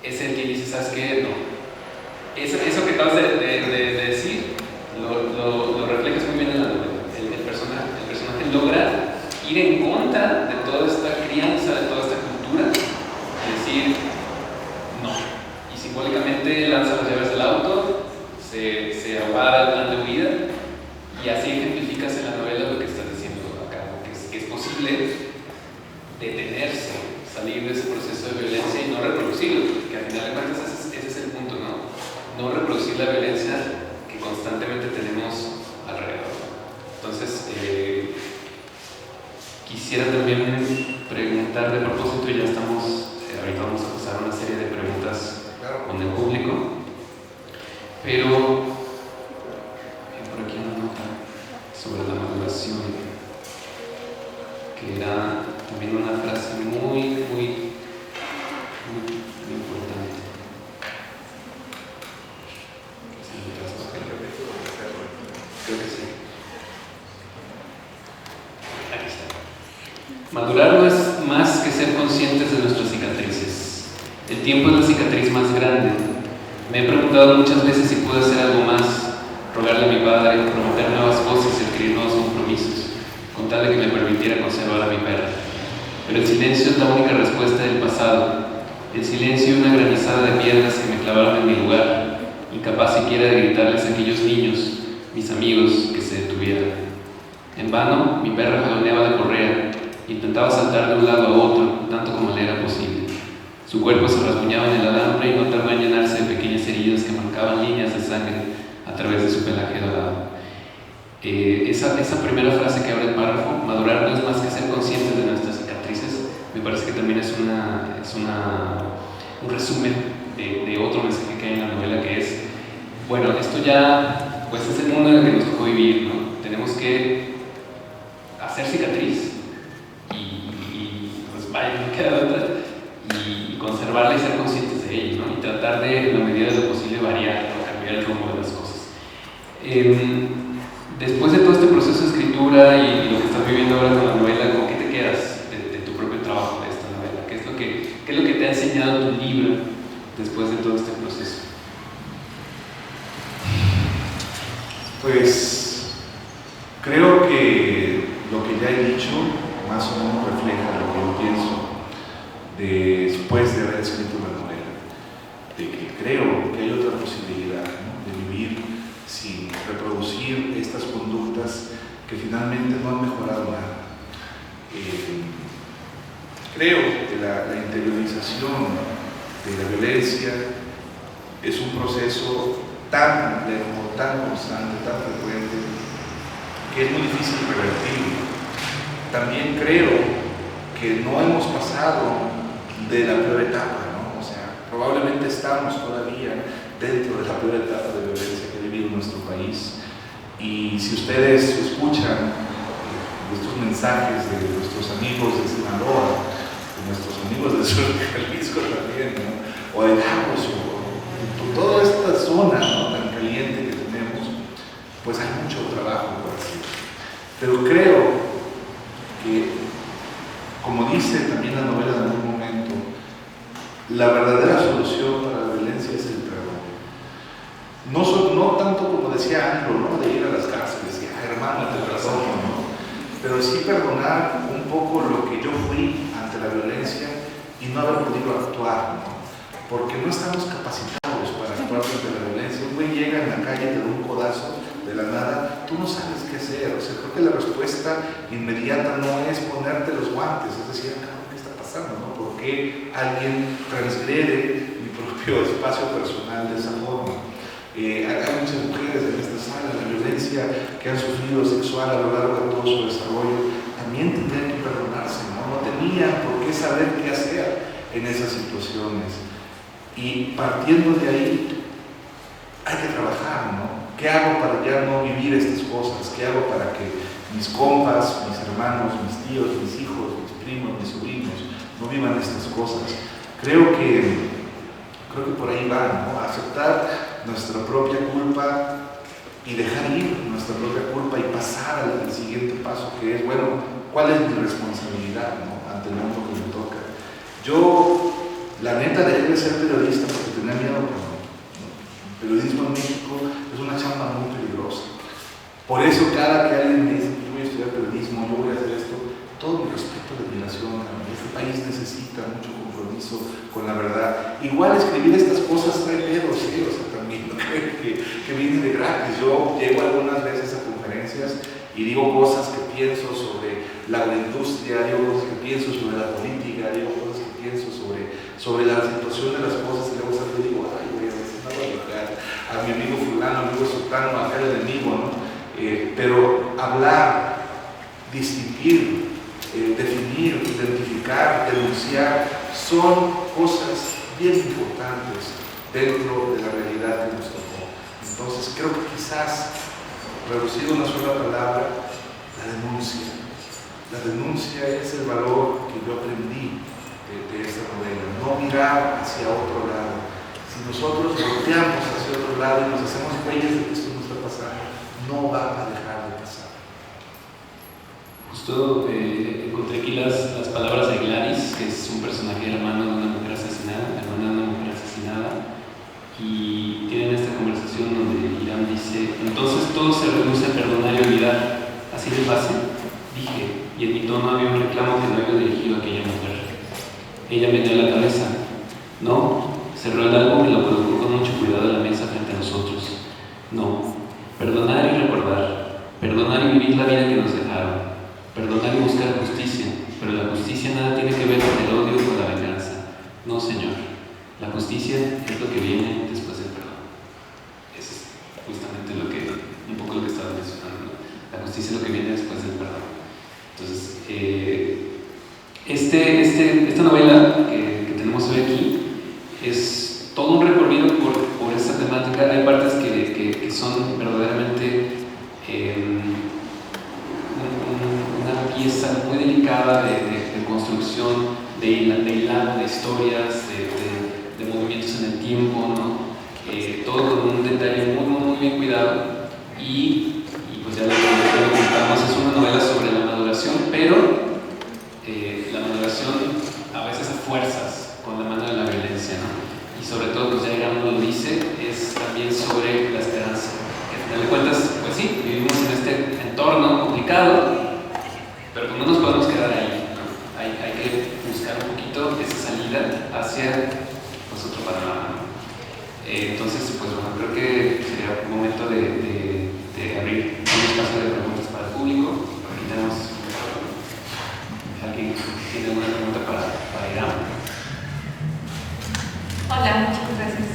Es el que dice, ¿sabes qué? No. Eso que acabas de decir lo reflejas muy bien en la novela. El personaje logra ir en contra de toda esta crianza, de toda esta cultura, y decir no. Y simbólicamente lanza las llaves del auto, se aguarda el plan de huida, y así ejemplificas en la novela lo que estás diciendo acá, que es posible detenerse, salir de ese proceso de violencia y no reproducirlo, que al final de cuentas ese es el punto, ¿no? No reproducir la violencia que constantemente tenemos alrededor. Entonces, quisiera también preguntar de propósito, y ya estamos, ahorita vamos a pasar una serie de preguntas con el público, pero por aquí una nota sobre la maduración, que era también una frase muy importante. Creo que sí. Aquí está. Madurar no es más que ser conscientes de nuestras cicatrices. El tiempo es la cicatriz más grande. Me he preguntado muchas veces si puedo hacer algo más, rogarle a mi padre, prometer nuevas cosas y adquirir nuevos compromisos, con tal de que me permitiera conservar a mi perra. Pero el silencio es la única respuesta del pasado. El silencio y una granizada de piedras que me clavaron en mi lugar, incapaz siquiera de gritarles a aquellos niños, mis amigos, que se detuvieran. En vano, mi perra jaloneaba de correa, intentaba saltar de un lado a otro, tanto como le era posible. Su cuerpo se rasguñaba en el alambre y no tardó en llenarse de pequeñas heridas que marcaban líneas de sangre a través de su pelaje dorado. Esa primera frase que abre el párrafo, madurar no es más que ser conscientes de nuestras cicatrices, me parece que también es un resumen de otro mensaje que hay en la novela, que es, bueno, esto ya, pues es el mundo en el que nos tocó vivir, ¿no? Tenemos que hacer cicatriz y pues vaya, no queda de otra, y conservarla y ser conscientes de ello, ¿no? Y tratar de, en la medida de lo posible, variar o cambiar el rumbo de las cosas. Después de todo este proceso de escritura y lo que estás viviendo ahora con la novela, ¿con qué te quedas de tu propio trabajo de esta novela? ¿Qué es lo que te ha enseñado tu libro después de todo este proceso? Pues creo que lo que ya he dicho más o menos refleja lo que yo pienso después de haber escrito la novela, de que creo que hay otra posibilidad, ¿no? De vivir sin reproducir estas conductas que finalmente no han mejorado nada. Creo que la interiorización de la violencia es un proceso tan complejo, tan constante, tan frecuente, que es muy difícil revertirlo. También creo que no hemos pasado de la peor etapa, ¿no? O sea, probablemente estamos todavía dentro de la peor etapa de violencia que ha vivido nuestro país. Y si ustedes escuchan estos mensajes de nuestros amigos de Sinaloa, de nuestros amigos del sur de Jalisco también, ¿no? O de Lagos, o de toda esta zona, ¿no?, tan caliente que tenemos, pues hay mucho trabajo por hacer. Pero creo que, como dice también la novela en algún momento, la verdadera solución para la violencia es el perdón. No tanto como decía Anglo, ¿no?, de ir a las cárceles y hermano, te perdono, ¿no?, pero sí perdonar un poco lo que yo fui ante la violencia y no haber podido actuar, ¿no?, porque no estamos capacitados para actuar frente a la violencia. Un güey llega en la calle, te da un codazo, de la nada, tú no sabes qué hacer. O sea, creo que la respuesta inmediata no es ponerte los guantes, es decir, ¿qué está pasando? ¿No? ¿Por qué alguien transgrede mi propio espacio personal de esa forma? Hay muchas mujeres en esta sala, la violencia que han sufrido sexual a lo largo de todo su desarrollo, también tendrían que perdonarse, ¿no? No tenían por qué saber qué hacer en esas situaciones. Y partiendo de ahí, hay que trabajar, ¿no? ¿Qué hago para ya no vivir estas cosas? ¿Qué hago para que mis compas, mis hermanos, mis tíos, mis hijos, mis primos, mis sobrinos no vivan estas cosas? Creo que por ahí va, ¿no? Aceptar nuestra propia culpa y dejar ir nuestra propia culpa y pasar al siguiente paso, que es, bueno, ¿cuál es mi responsabilidad, ¿no? Ante el mundo que me toca? Yo, la neta, dejé de ser periodista porque tenía miedo, ¿no? El periodismo en México es una chamba muy peligrosa. Por eso cada que alguien me dice, yo voy a estudiar periodismo, yo voy a hacer esto, todo mi respeto de admiración, ¿no? Este país necesita mucho compromiso con la verdad. Igual escribir estas cosas trae pedos, ¿sí? O sea, también no creo que viene de gratis. Yo llego algunas veces a conferencias y digo cosas que pienso sobre la agroindustria, digo cosas que pienso sobre la política, digo cosas que pienso sobre la situación de las cosas y luego salgo y digo, ay, güey, a veces no voy a llegar a mi amigo fulano, amigo sultano, a aquel enemigo, ¿no? Pero hablar, distinguir, definir, identificar, denunciar, son cosas bien importantes dentro de la realidad que nos tocó. Entonces creo que quizás, reducido a una sola palabra, la denuncia. La denuncia es el valor que yo aprendí de esta novela, no mirar hacia otro lado. Si nosotros volteamos hacia otro lado y nos hacemos huellas de que esto no está pasando, no va a dejar de pasar. Justo encontré aquí las palabras de Gladys, que es un personaje hermano de una mujer asesinada, y tienen esta conversación donde Irán dice: entonces todo se reduce a perdonar y olvidar, así de fácil, dije, y en mi tono había un reclamo que no había dirigido a aquella mujer. Ella me dio la cabeza. No, cerró el álbum y lo colocó con mucho cuidado en la mesa frente a nosotros. No, perdonar y recordar, perdonar y vivir la vida que nos dejaron. Perdonar y buscar justicia, pero la justicia nada tiene que ver con el odio o con la venganza. No, señor. La justicia es lo que viene después del perdón. Eso es justamente un poco lo que estaba mencionando, ¿no? La justicia es lo que viene después del perdón. Entonces, esta novela que tenemos hoy aquí es todo un recorrido por esta temática. Hay partes que son verdaderamente una pieza muy delicada de construcción, de hilado de historias, de movimientos en el tiempo, ¿no? Todo con un detalle muy bien cuidado y pues ya lo comentamos, es una novela sobre la maduración, pero la maduración a veces a fuerzas con la mano de la violencia, ¿no? Y sobre todo, pues ya Irán lo dice, es también sobre la esperanza, que al final de cuentas, pues sí, vivimos en este entorno complicado, pero pues no nos podemos quedar ahí, ¿no? Hay que buscar un poquito esa salida hacia pues, otro panorama, ¿no? Entonces, pues bueno, creo que sería un momento de abrir un espacio de preguntas para el público. Aquí tenemos alguien que tiene alguna pregunta para Irán. Hola, muchas gracias.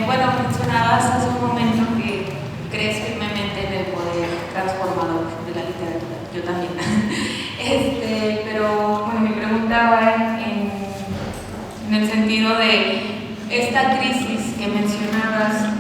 Bueno, mencionabas hace un momento que crees firmemente en el poder transformador de la literatura. Yo también. Pero bueno, mi pregunta va en el sentido de esta crisis que mencionabas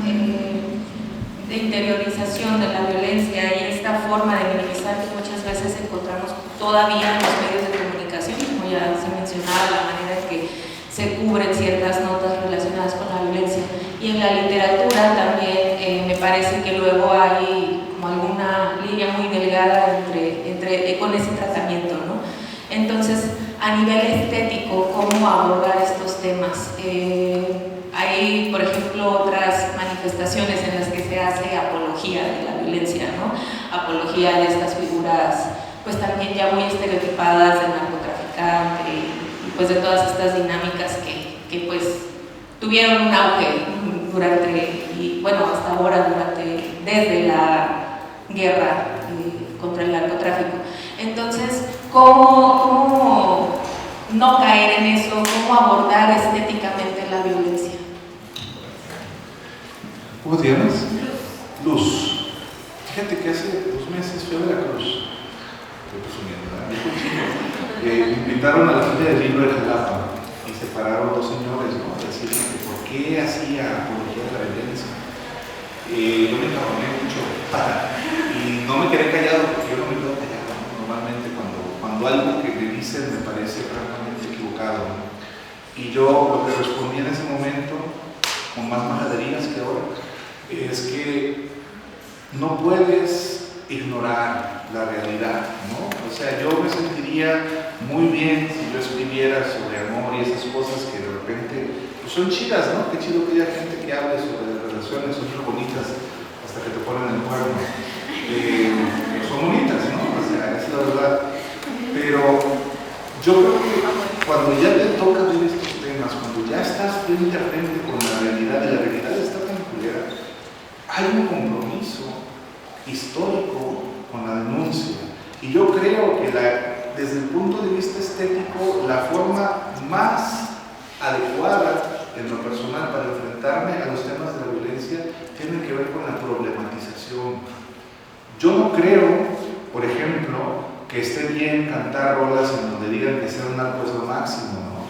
de interiorización de la violencia y esta forma de minimizar que muchas veces encontramos todavía en los medios de comunicación, como ya se mencionaba, la manera en que se cubren ciertas notas relacionadas con la violencia. Y en la literatura también me parece que luego hay como alguna línea muy delgada con ese tratamiento, ¿no? Entonces, a nivel estético, ¿cómo abordar estos temas? Hay, por ejemplo, otras manifestaciones en las que se hace apología de la violencia, ¿no? Apología de estas figuras, pues también ya muy estereotipadas del narcotraficante y pues de todas estas dinámicas que pues tuvieron un auge durante, y bueno, hasta ahora desde la guerra contra el narcotráfico. Entonces, ¿cómo no caer en eso? ¿Cómo abordar estéticamente la violencia? ¿Cómo te llamas? Luz. Fíjate que hace 2 meses fui a Veracruz. Estoy presumiendo, ¿verdad? Me invitaron a la Feria del Libro de Jalapa y se pararon 2 señores, ¿no? A decirme que por qué hacía apología de la violencia. Yo me encabroné mucho y no me quedé callado porque yo no me quedo callado, ¿no? Normalmente cuando algo que me dicen me parece francamente equivocado, ¿no? Y yo lo que respondí en ese momento, con más majaderías que ahora, es que no puedes ignorar la realidad, ¿no? O sea, yo me sentiría muy bien si yo escribiera sobre amor y esas cosas que de repente pues son chidas, ¿no? Qué chido que haya gente que hable sobre las relaciones, son muy bonitas hasta que te ponen el cuerno. Son bonitas, ¿no? O sea, es la verdad. Pero yo creo que cuando ya te toca ver estos temas, cuando ya estás frente a frente con la realidad y la realidad está tan culera, hay un compromiso histórico con la denuncia. Y yo creo que desde el punto de vista estético, la forma más adecuada en lo personal para enfrentarme a los temas de la violencia tiene que ver con la problematización. Yo no creo, por ejemplo, que esté bien cantar rolas en donde digan que ser un narco es lo máximo, ¿no?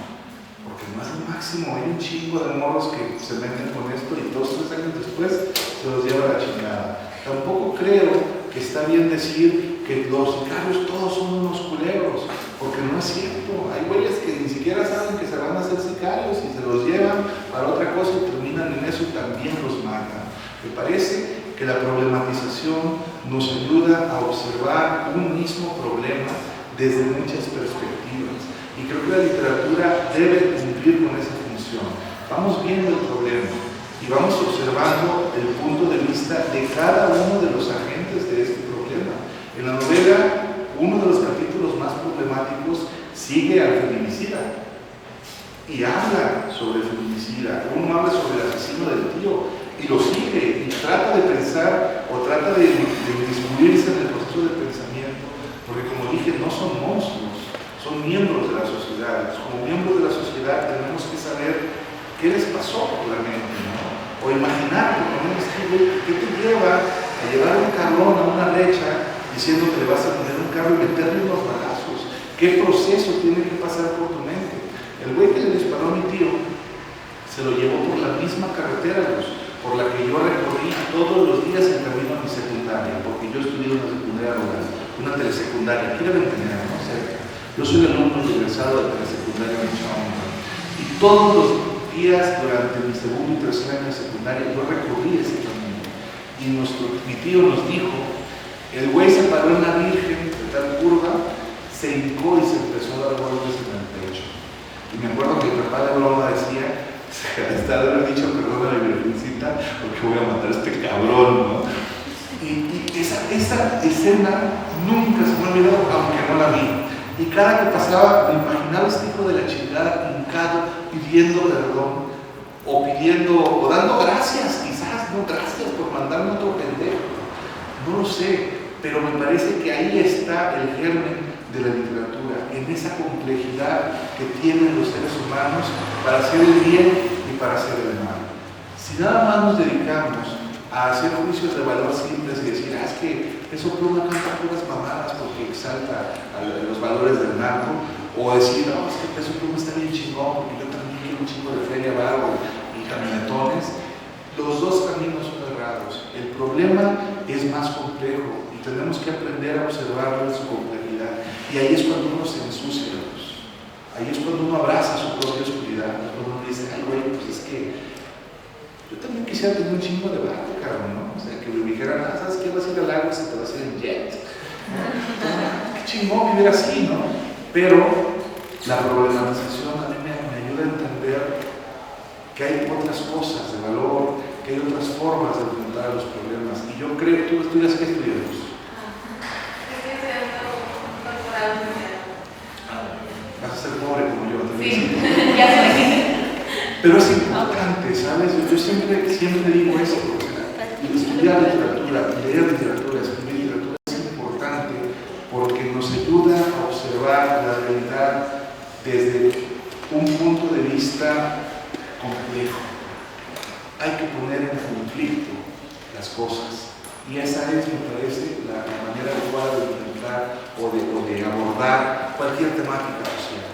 Porque no es lo máximo. Hay un chingo de morros que se meten con esto y 2 o 3 años después se los lleva a la chingada. Tampoco creo que está bien decir que los sicarios todos son unos culeros, porque no es cierto. Hay güeyes que ni siquiera saben que se van a hacer sicarios y se los llevan para otra cosa y terminan en eso y también los matan. Me parece que la problematización nos ayuda a observar un mismo problema desde muchas perspectivas. Y creo que la literatura debe cumplir con esa función. Vamos viendo el problema y vamos observando el punto de vista de cada uno de los agentes de este problema. En la novela, uno de los capítulos más problemáticos sigue al feminicida y habla sobre el feminicida. Uno habla sobre el asesino del tío y lo sigue y trata de pensar o trata de inmiscuirse en el proceso de pensamiento, porque como dije, no son monstruos, son miembros de la sociedad. Como miembros de la sociedad tenemos que saber qué les pasó por la mente, ¿no? O imaginar, ¿qué te lleva a llevar un cabrón a una recha diciendo que le vas a poner un carro y meterle unos balazos? ¿Qué proceso tiene que pasar por tu mente? El güey que le disparó a mi tío se lo llevó por la misma carretera, por la que yo recorrí todos los días en camino a mi secundaria, porque yo estudié una secundaria rural, una telesecundaria, aquí de Ventanilla, ¿no? Cerca. Yo soy el alumno egresado de telesecundaria en Chamba. Y todos los días durante mi segundo y tercer año de secundaria yo recorrí ese camino. Y mi tío nos dijo, el güey se paró en la Virgen de tal curva, se hincó y se empezó a dar golpes en el pecho. Y me acuerdo que el papá de broma decía, está de haber dicho perdón a la virgencita porque voy a matar a este cabrón, ¿no? Y esa escena nunca se me ha olvidado, aunque no la vi. Y cada que pasaba me imaginaba este hijo de la chingada hincado pidiendo perdón o dando gracias, quizás, no gracias por mandarme otro pendejo, no lo sé, pero me parece que ahí está el germen de la literatura, en esa complejidad que tienen los seres humanos para hacer el bien y para hacer el mal. Si nada más nos dedicamos a hacer juicios de valor simples y decir, es que eso Pluma canta puras mamadas porque exalta los valores del narco, o decir, no, es que Peso Pluma está bien chingón porque yo también quiero un chingo de feria, barro y caminatones. Los dos caminos son errados. El problema es más complejo y tenemos que aprender a observarlo en su complejidad. Y ahí es cuando uno se ensucia, pues. Ahí es cuando uno abraza su propia oscuridad. Es cuando uno dice, ay, güey, pues es que yo también quisiera tener un chingo de barro, cabrón, ¿no? O sea, que me dijeran, ¿sabes qué? Vas a ir al lago y se te va a hacer en jet. Qué chingón vivir así, ¿no? Pero la problematización a mí me ayuda a entender que hay otras cosas de valor, que hay otras formas de enfrentar los problemas. Y yo creo, ¿tú estudias qué estudiamos? Estoy estudiando un doctorado. Vas a ser pobre como yo. Sí, ya sé. Pero es importante, ¿sabes? Yo siempre digo esto, estudiar literatura, leer literatura, escribir desde un punto de vista complejo. Hay que poner en conflicto las cosas. Y esa es, me parece, la manera adecuada de enfrentar o de abordar cualquier temática social.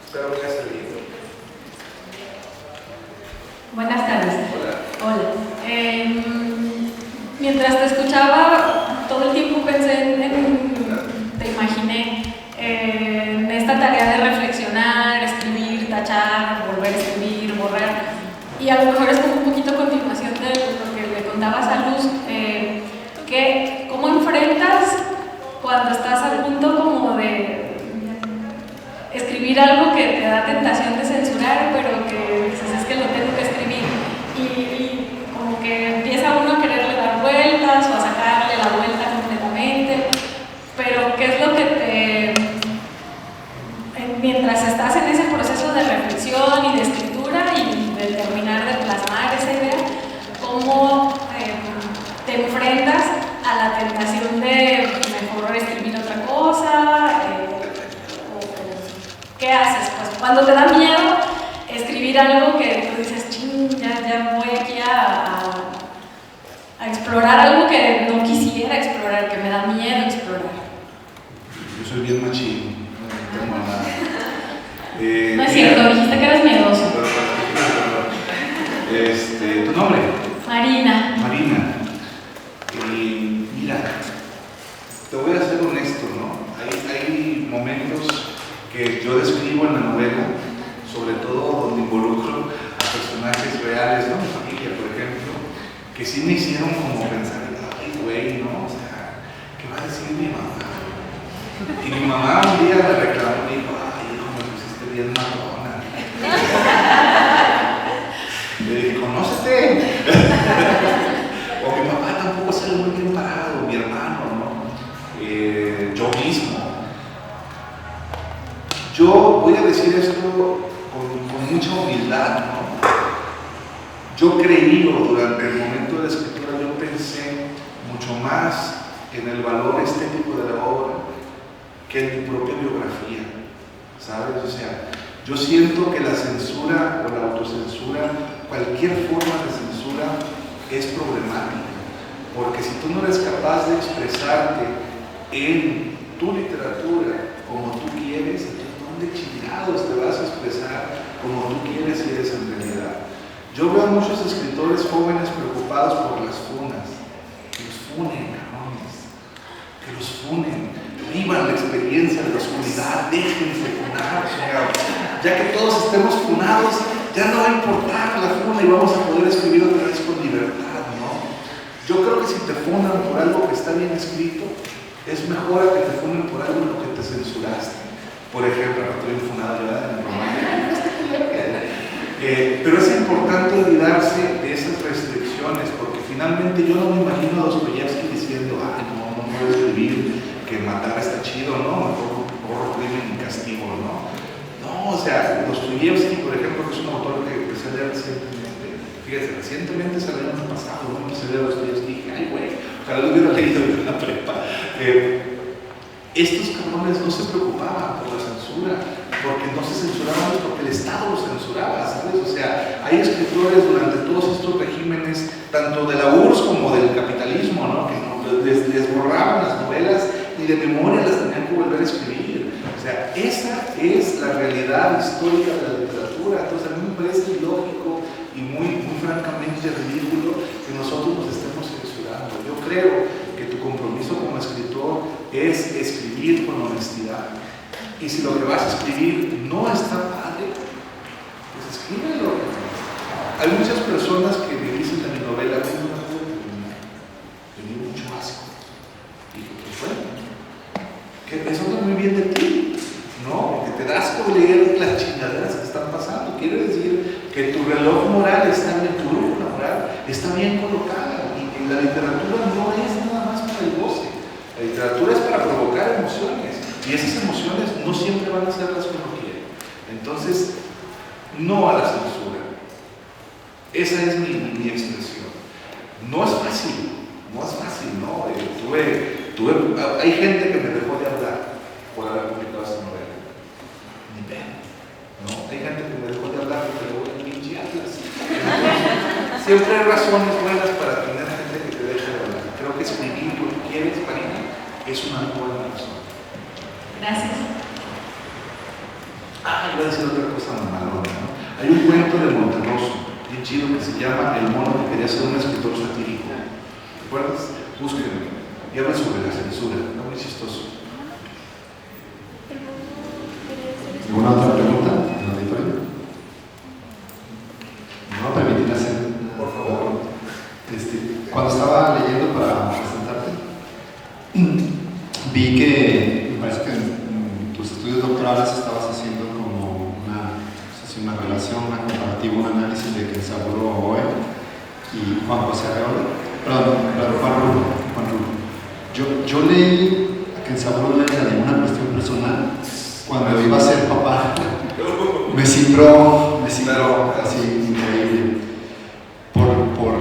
Espero que haya servido. Buenas tardes. Hola. Hola. Mientras te escuchaba, todo el tiempo pensé te imaginé en esta tarea de reflexionar, escribir, tachar, volver a escribir, borrar. Y a lo mejor es como un poquito continuación de lo que le contabas a Luz, que cómo enfrentas cuando estás al punto como de escribir algo que te da tentación de censurar, pero que dices, es que lo tengo que escribir. Y como que empieza uno a quererle dar vueltas o a sacarle la vuelta completamente. Pero ¿qué es lo que mientras estás en ese proceso de reflexión y de escritura y de terminar de plasmar esa idea, cómo te enfrentas a la tentación de mejor escribir otra cosa? ¿Qué haces? Pues cuando te da miedo escribir algo que tú dices, ching, ya voy aquí a explorar algo que no quisiera explorar, que me da miedo explorar. Yo soy bien machín, no tengo nada. No es cierto, dijiste que eres miedoso. ¿Tu nombre? Marina. Marina. Mira, te voy a ser honesto, ¿no? Hay momentos que yo describo en la novela, sobre todo donde involucro a personajes reales, ¿no? Mi familia, por ejemplo, que sí me hicieron como pensar, ay, güey, ¿no? O sea, ¿qué va a decir mi mamá? Y mi mamá un día me reclamó y dijo, ay, hijo, me pusiste bien matona. Le dije, conócete. O mi papá tampoco sale muy bien parado, mi hermano, ¿no? Yo mismo. Yo voy a decir esto con mucha humildad, ¿no? Yo creí, o durante el momento de la escritura, yo pensé mucho más en el valor estético de la obra que en mi propia biografía, ¿sabes? O sea, yo siento que la censura o la autocensura, cualquier forma de censura, es problemática, porque si tú no eres capaz de expresarte en tu literatura como tú quieres, entonces ¿dónde chingados te vas a expresar como tú quieres y eres en realidad? Yo veo a muchos escritores jóvenes preocupados por las funas. Que los funen, cabrones. Que los funen. Vivan la experiencia de la oscuridad. Déjense funar. O sea, ya que todos estemos funados, ya no va a importar la funa y vamos a poder escribir otra vez con libertad, ¿no? Yo creo que si te funan por algo que está bien escrito, es mejor a que te funen por algo en lo que te censuraste. Por ejemplo, estoy funado ya en el romance. Pero es importante olvidarse de esas restricciones, porque finalmente yo no me imagino a Dostoyevsky diciendo, no puedo escribir que matar está chido, ¿no? Mejor borro crimen y castigo, ¿no? No, o sea, Dostoyevsky, por ejemplo, que es un autor que empecé a leer recientemente, fíjense, recientemente salió el año pasado, ¿no? Empecé a leer Dostoyevsky y dije, ay, güey, ojalá lo hubiera leído en la prepa. Estos cabrones no se preocupaban por la censura, porque no se censuraban porque el Estado los censuraba, ¿sabes? O sea, hay escritores durante todos estos regímenes, tanto de la URSS como del capitalismo, ¿no? Que les borraban las novelas y de memoria las tenían que volver a escribir. O sea, esa es la realidad histórica de la literatura. Entonces a mí me parece ilógico y muy francamente ridículo que nosotros nos estemos censurando. Yo creo que tu compromiso como escritor es escribir con honestidad. Y si lo que vas a escribir no está padre, pues escríbelo. Hay muchas personas que me dicen en mi novela, no la puedo terminar, tenía mucho asco. Y digo, pues bueno, que eso habla muy bien de ti, ¿no? Que te das por leer las chingaderas que están pasando. Quiere decir que tu reloj moral está bien, tu brújula moral está bien colocada. Y la literatura no es nada más para el goce. La literatura es para provocar emociones. Y esas emociones no siempre van a ser las que uno quiere. Entonces, no a la censura. Esa es mi expresión. No es fácil, ¿no? Hay gente que me dejó de hablar por haber publicado esta novela. siempre hay razones buenas para tener gente que te deje de hablar. Creo que escribir lo que quieres, Marina, es una buena razón. Gracias. Iba a decir otra cosa malona, ¿no? Hay un cuento de Monterroso, bien chido, que se llama El mono que quería ser un escritor satírico. ¿Te acuerdas? Búsquenlo. Y habla sobre la censura, ¿no? Muy chistoso. ¿Alguna otra pregunta en el auditorio? ¿Me va a permitir hacer, por favor? Cuando estaba leyendo para presentarte, vi que, me parece que en tus estudios doctorales estabas haciendo como una relación, una comparativa, un análisis de Kenzaburo Oe y Juan José Arreola. Perdón, Juan Rulfo. Yo leí a Kenzaburo Oe de una cuestión personal. Cuando iba a ser papá, me cifró así increíble por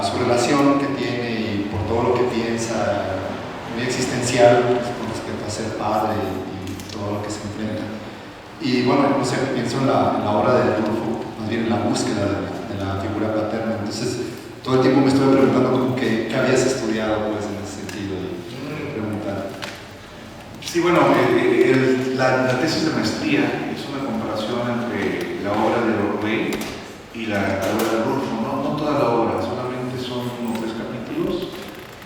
su relación que tiene y por todo lo que piensa, muy existencial con respecto a ser padre y todo lo que se enfrenta. Y bueno, no sé, pienso en la obra de Rulfo, más bien en la búsqueda de la figura paterna. Entonces, todo el tiempo me estuve preguntando como qué habías estudiado pues, en ese sentido y preguntar. Sí, bueno, la tesis de maestría es una comparación entre la obra de Orwell y la obra de Rulfo. No toda la obra, solamente son unos 3 capítulos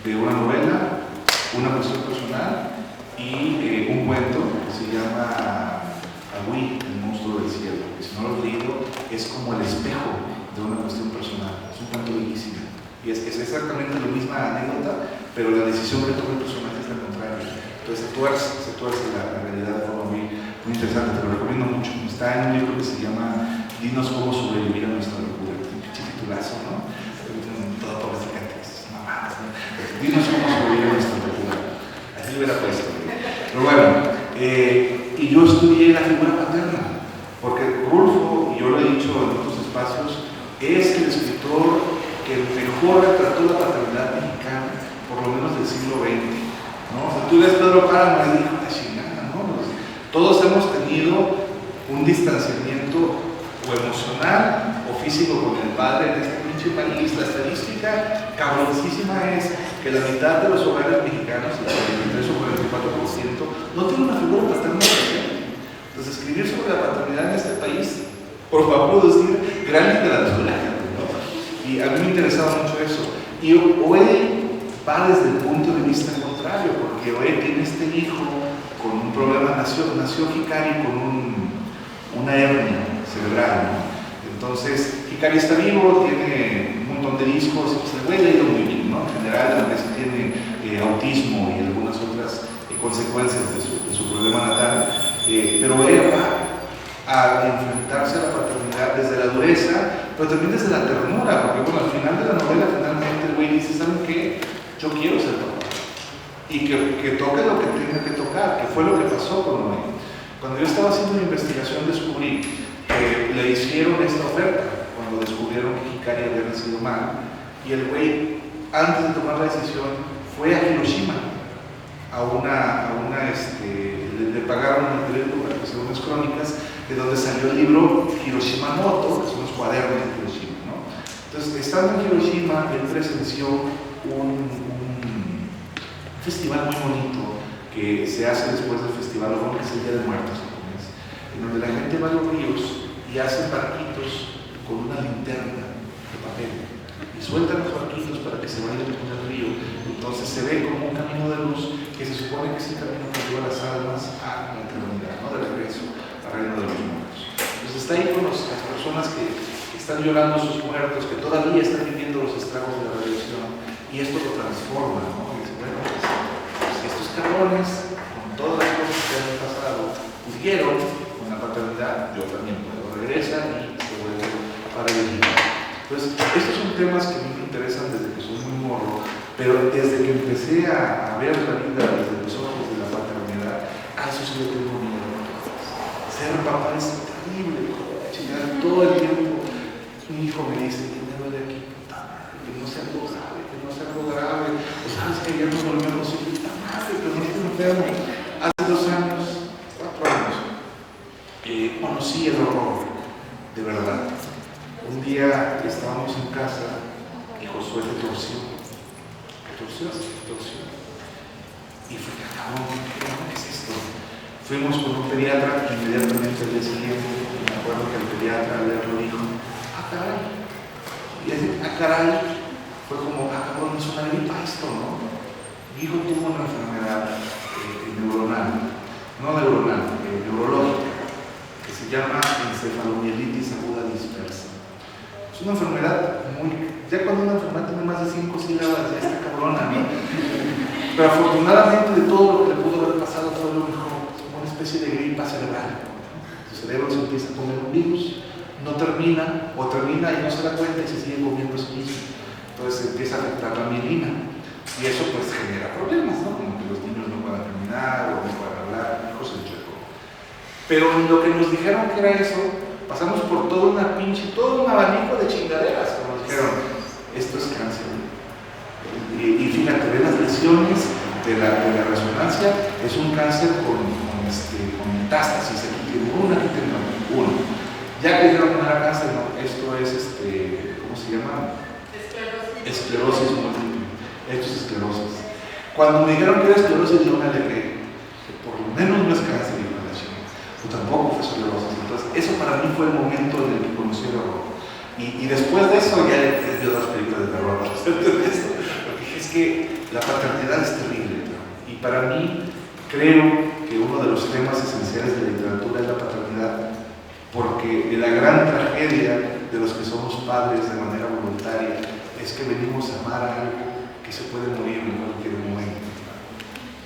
de una novela, una cuestión personal y un cuento que se llama Agui, el monstruo del cielo. Que si no lo has leído, es como el espejo de una cuestión personal. Es un cuento bellísimo. Y es exactamente la misma anécdota, pero la decisión que toma el personaje es la contraria. Entonces se tuerce la realidad de forma muy interesante, te lo recomiendo mucho. Está en un libro que se llama Dinos cómo sobrevivir a nuestra locura. Un pinche titulazo, ¿no? Todo políticas, mamadas, ¿no? Dinos cómo sobrevivir a nuestra locura. Así lo hubiera puesto. Pero bueno, y yo estudié la figura paterna, porque Rulfo, y yo lo he dicho en otros espacios, es el escritor que mejor retrató la paternidad mexicana, por lo menos del siglo XX. ¿No? O sea, tú ves Pedro Páramo y dijo, la chingada, ¿no? Todos hemos tenido un distanciamiento o emocional o físico con el padre en este pinche país. La estadística cabroncísima es que la mitad de los hogares mexicanos, el 43 o 44%, no tiene una figura paterna presente. Entonces, escribir sobre la paternidad en este país, por favor, decir gran literatura, ¿no? Y a mí me interesaba mucho eso. Y hoy va desde el punto de vista contrario, porque hoy tiene este hijo con un problema, nació Hikari con una hernia cerebral, ¿no? Entonces, Hikari está vivo, tiene un montón de discos, y se le ha ido muy bien, ¿no? En general, a veces tiene autismo y algunas otras consecuencias de su problema natal, pero él va a enfrentarse a la paternidad desde la dureza, pero también desde la ternura, porque bueno, al final de la novela, finalmente el güey dice, ¿saben qué? Yo quiero ser papá. Y que toque lo que tenga que tocar, que fue lo que pasó con Noé. Cuando yo estaba haciendo mi investigación descubrí que le hicieron esta oferta, cuando descubrieron que Hikari había nacido mal, y el güey, antes de tomar la decisión, fue a Hiroshima, le pagaron un periódico para que hiciera unas crónicas, de donde salió el libro Hiroshima Noto, que son los cuadernos de Hiroshima, ¿no? Entonces, estando en Hiroshima, él presenció un festival muy bonito que se hace después del Festival Ojón, que es el Día de Muertos japonés, en donde la gente va a los ríos y hacen barquitos con una linterna de papel y sueltan los barquitos para que se vayan con el río. Entonces se ve como un camino de luz que se supone que es el camino que lleva las almas a la eternidad, ¿no? De regreso al reino de los muertos. Entonces está ahí con las personas que están llorando a sus muertos, que todavía están viviendo los estragos de la revolución, y esto lo transforma, ¿no? Y dice, bueno, pues estos cabrones, con todas las cosas que han pasado, pudieron con la paternidad, yo también puedo, regresan y se vuelven para vivir. Entonces, estos son temas que a mí me interesan desde que soy muy morro, pero desde que empecé a ver la vida desde los ojos de la paternidad, a eso sí le tengo miedo. Ser papá es terrible, chingar todo el tiempo. Mi hijo me dice, que me duele aquí, que no sea algo grave, que no sea algo grave. O sabes que ayer nos volvemos y puta madre, que no estoy enfermo. Hace 2 años, 4 años, conocí el horror, de verdad. Un día estábamos en casa y Josué se torció. Y fue, cabrón, ¿qué es esto? Fuimos con un pediatra inmediatamente al día siguiente. Me acuerdo que el pediatra al verlo dijo, caray. Y ese, caray, fue como, cabrón, es una gripa esto, ¿no? Mi hijo tuvo una enfermedad neurológica, que se llama encefalomielitis aguda dispersa. Es una enfermedad ya cuando una enfermedad tiene más de 5 sílabas, ya está cabrona, ¿no? Pero afortunadamente de todo lo que le pudo haber pasado fue lo mejor, como una especie de gripa cerebral. Su cerebro se empieza a comer un virus, no termina, o termina y no se da cuenta y se sigue comiendo a sí mismo. Entonces empieza a afectar la mielina. Y eso pues genera problemas, ¿no? Como que los niños no puedan caminar o no puedan hablar, cosas de choco. Pero lo que nos dijeron que era eso, pasamos por todo un abanico de chingaderas. Como nos dijeron, esto es cáncer. Y fíjate, ven las lesiones de la resonancia, es un cáncer con metástasis, aquí tiene una, aquí tiene uno. Ya que dijeron que no era cáncer, no, esto es, ¿cómo se llama? Esclerosis múltiple. Esto es esclerosis. Cuando me dijeron que era esclerosis, yo me alegré, que por lo menos no es cáncer de inflamación, o tampoco fue esclerosis. Entonces, eso para mí fue el momento en el que conocí el horror. Y después de eso, ya he visto las películas de terror respecto de esto, porque es que la paternidad es terrible, ¿no? Y para mí, creo que uno de los temas esenciales de la literatura es la paternidad, porque la gran tragedia de los que somos padres de manera voluntaria es que venimos a amar a algo que se puede morir en cualquier momento.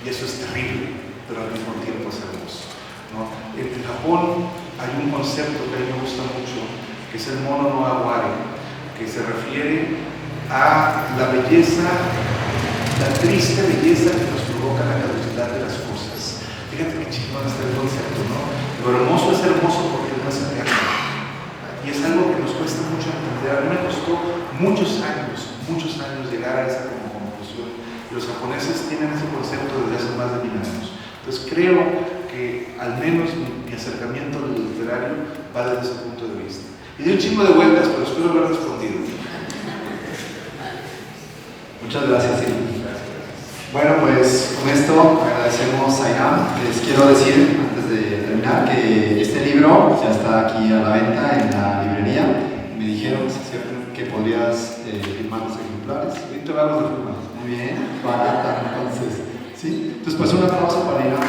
Y eso es terrible, pero al mismo tiempo es hermoso, ¿no? En Japón hay un concepto que a mí me gusta mucho, que es el mono no aguare, que se refiere a la belleza, la triste belleza que nos provoca la caducidad de las cosas. Fíjate qué chingón está el concepto, ¿no? Lo hermoso es hermoso porque no es eterno. Y es algo que nos cuesta mucho entender. A mí me costó muchos años llegar a esa conclusión. Y los japoneses tienen ese concepto desde hace más de 1000 años. Entonces creo que al menos mi acercamiento al literario va desde ese punto de vista. Y di un chingo de vueltas, pero espero haber respondido. Muchas gracias, Silvia. Bueno, pues con esto agradecemos a Inam. Les quiero decir, antes de terminar, que este libro ya está aquí a la venta en la librería. Me dijeron, ¿cierto?, que podrías firmar los ejemplares. Y te vamos a firmar. Muy bien, barata, entonces. ¿Sí? Entonces, pues un aplauso para Inam.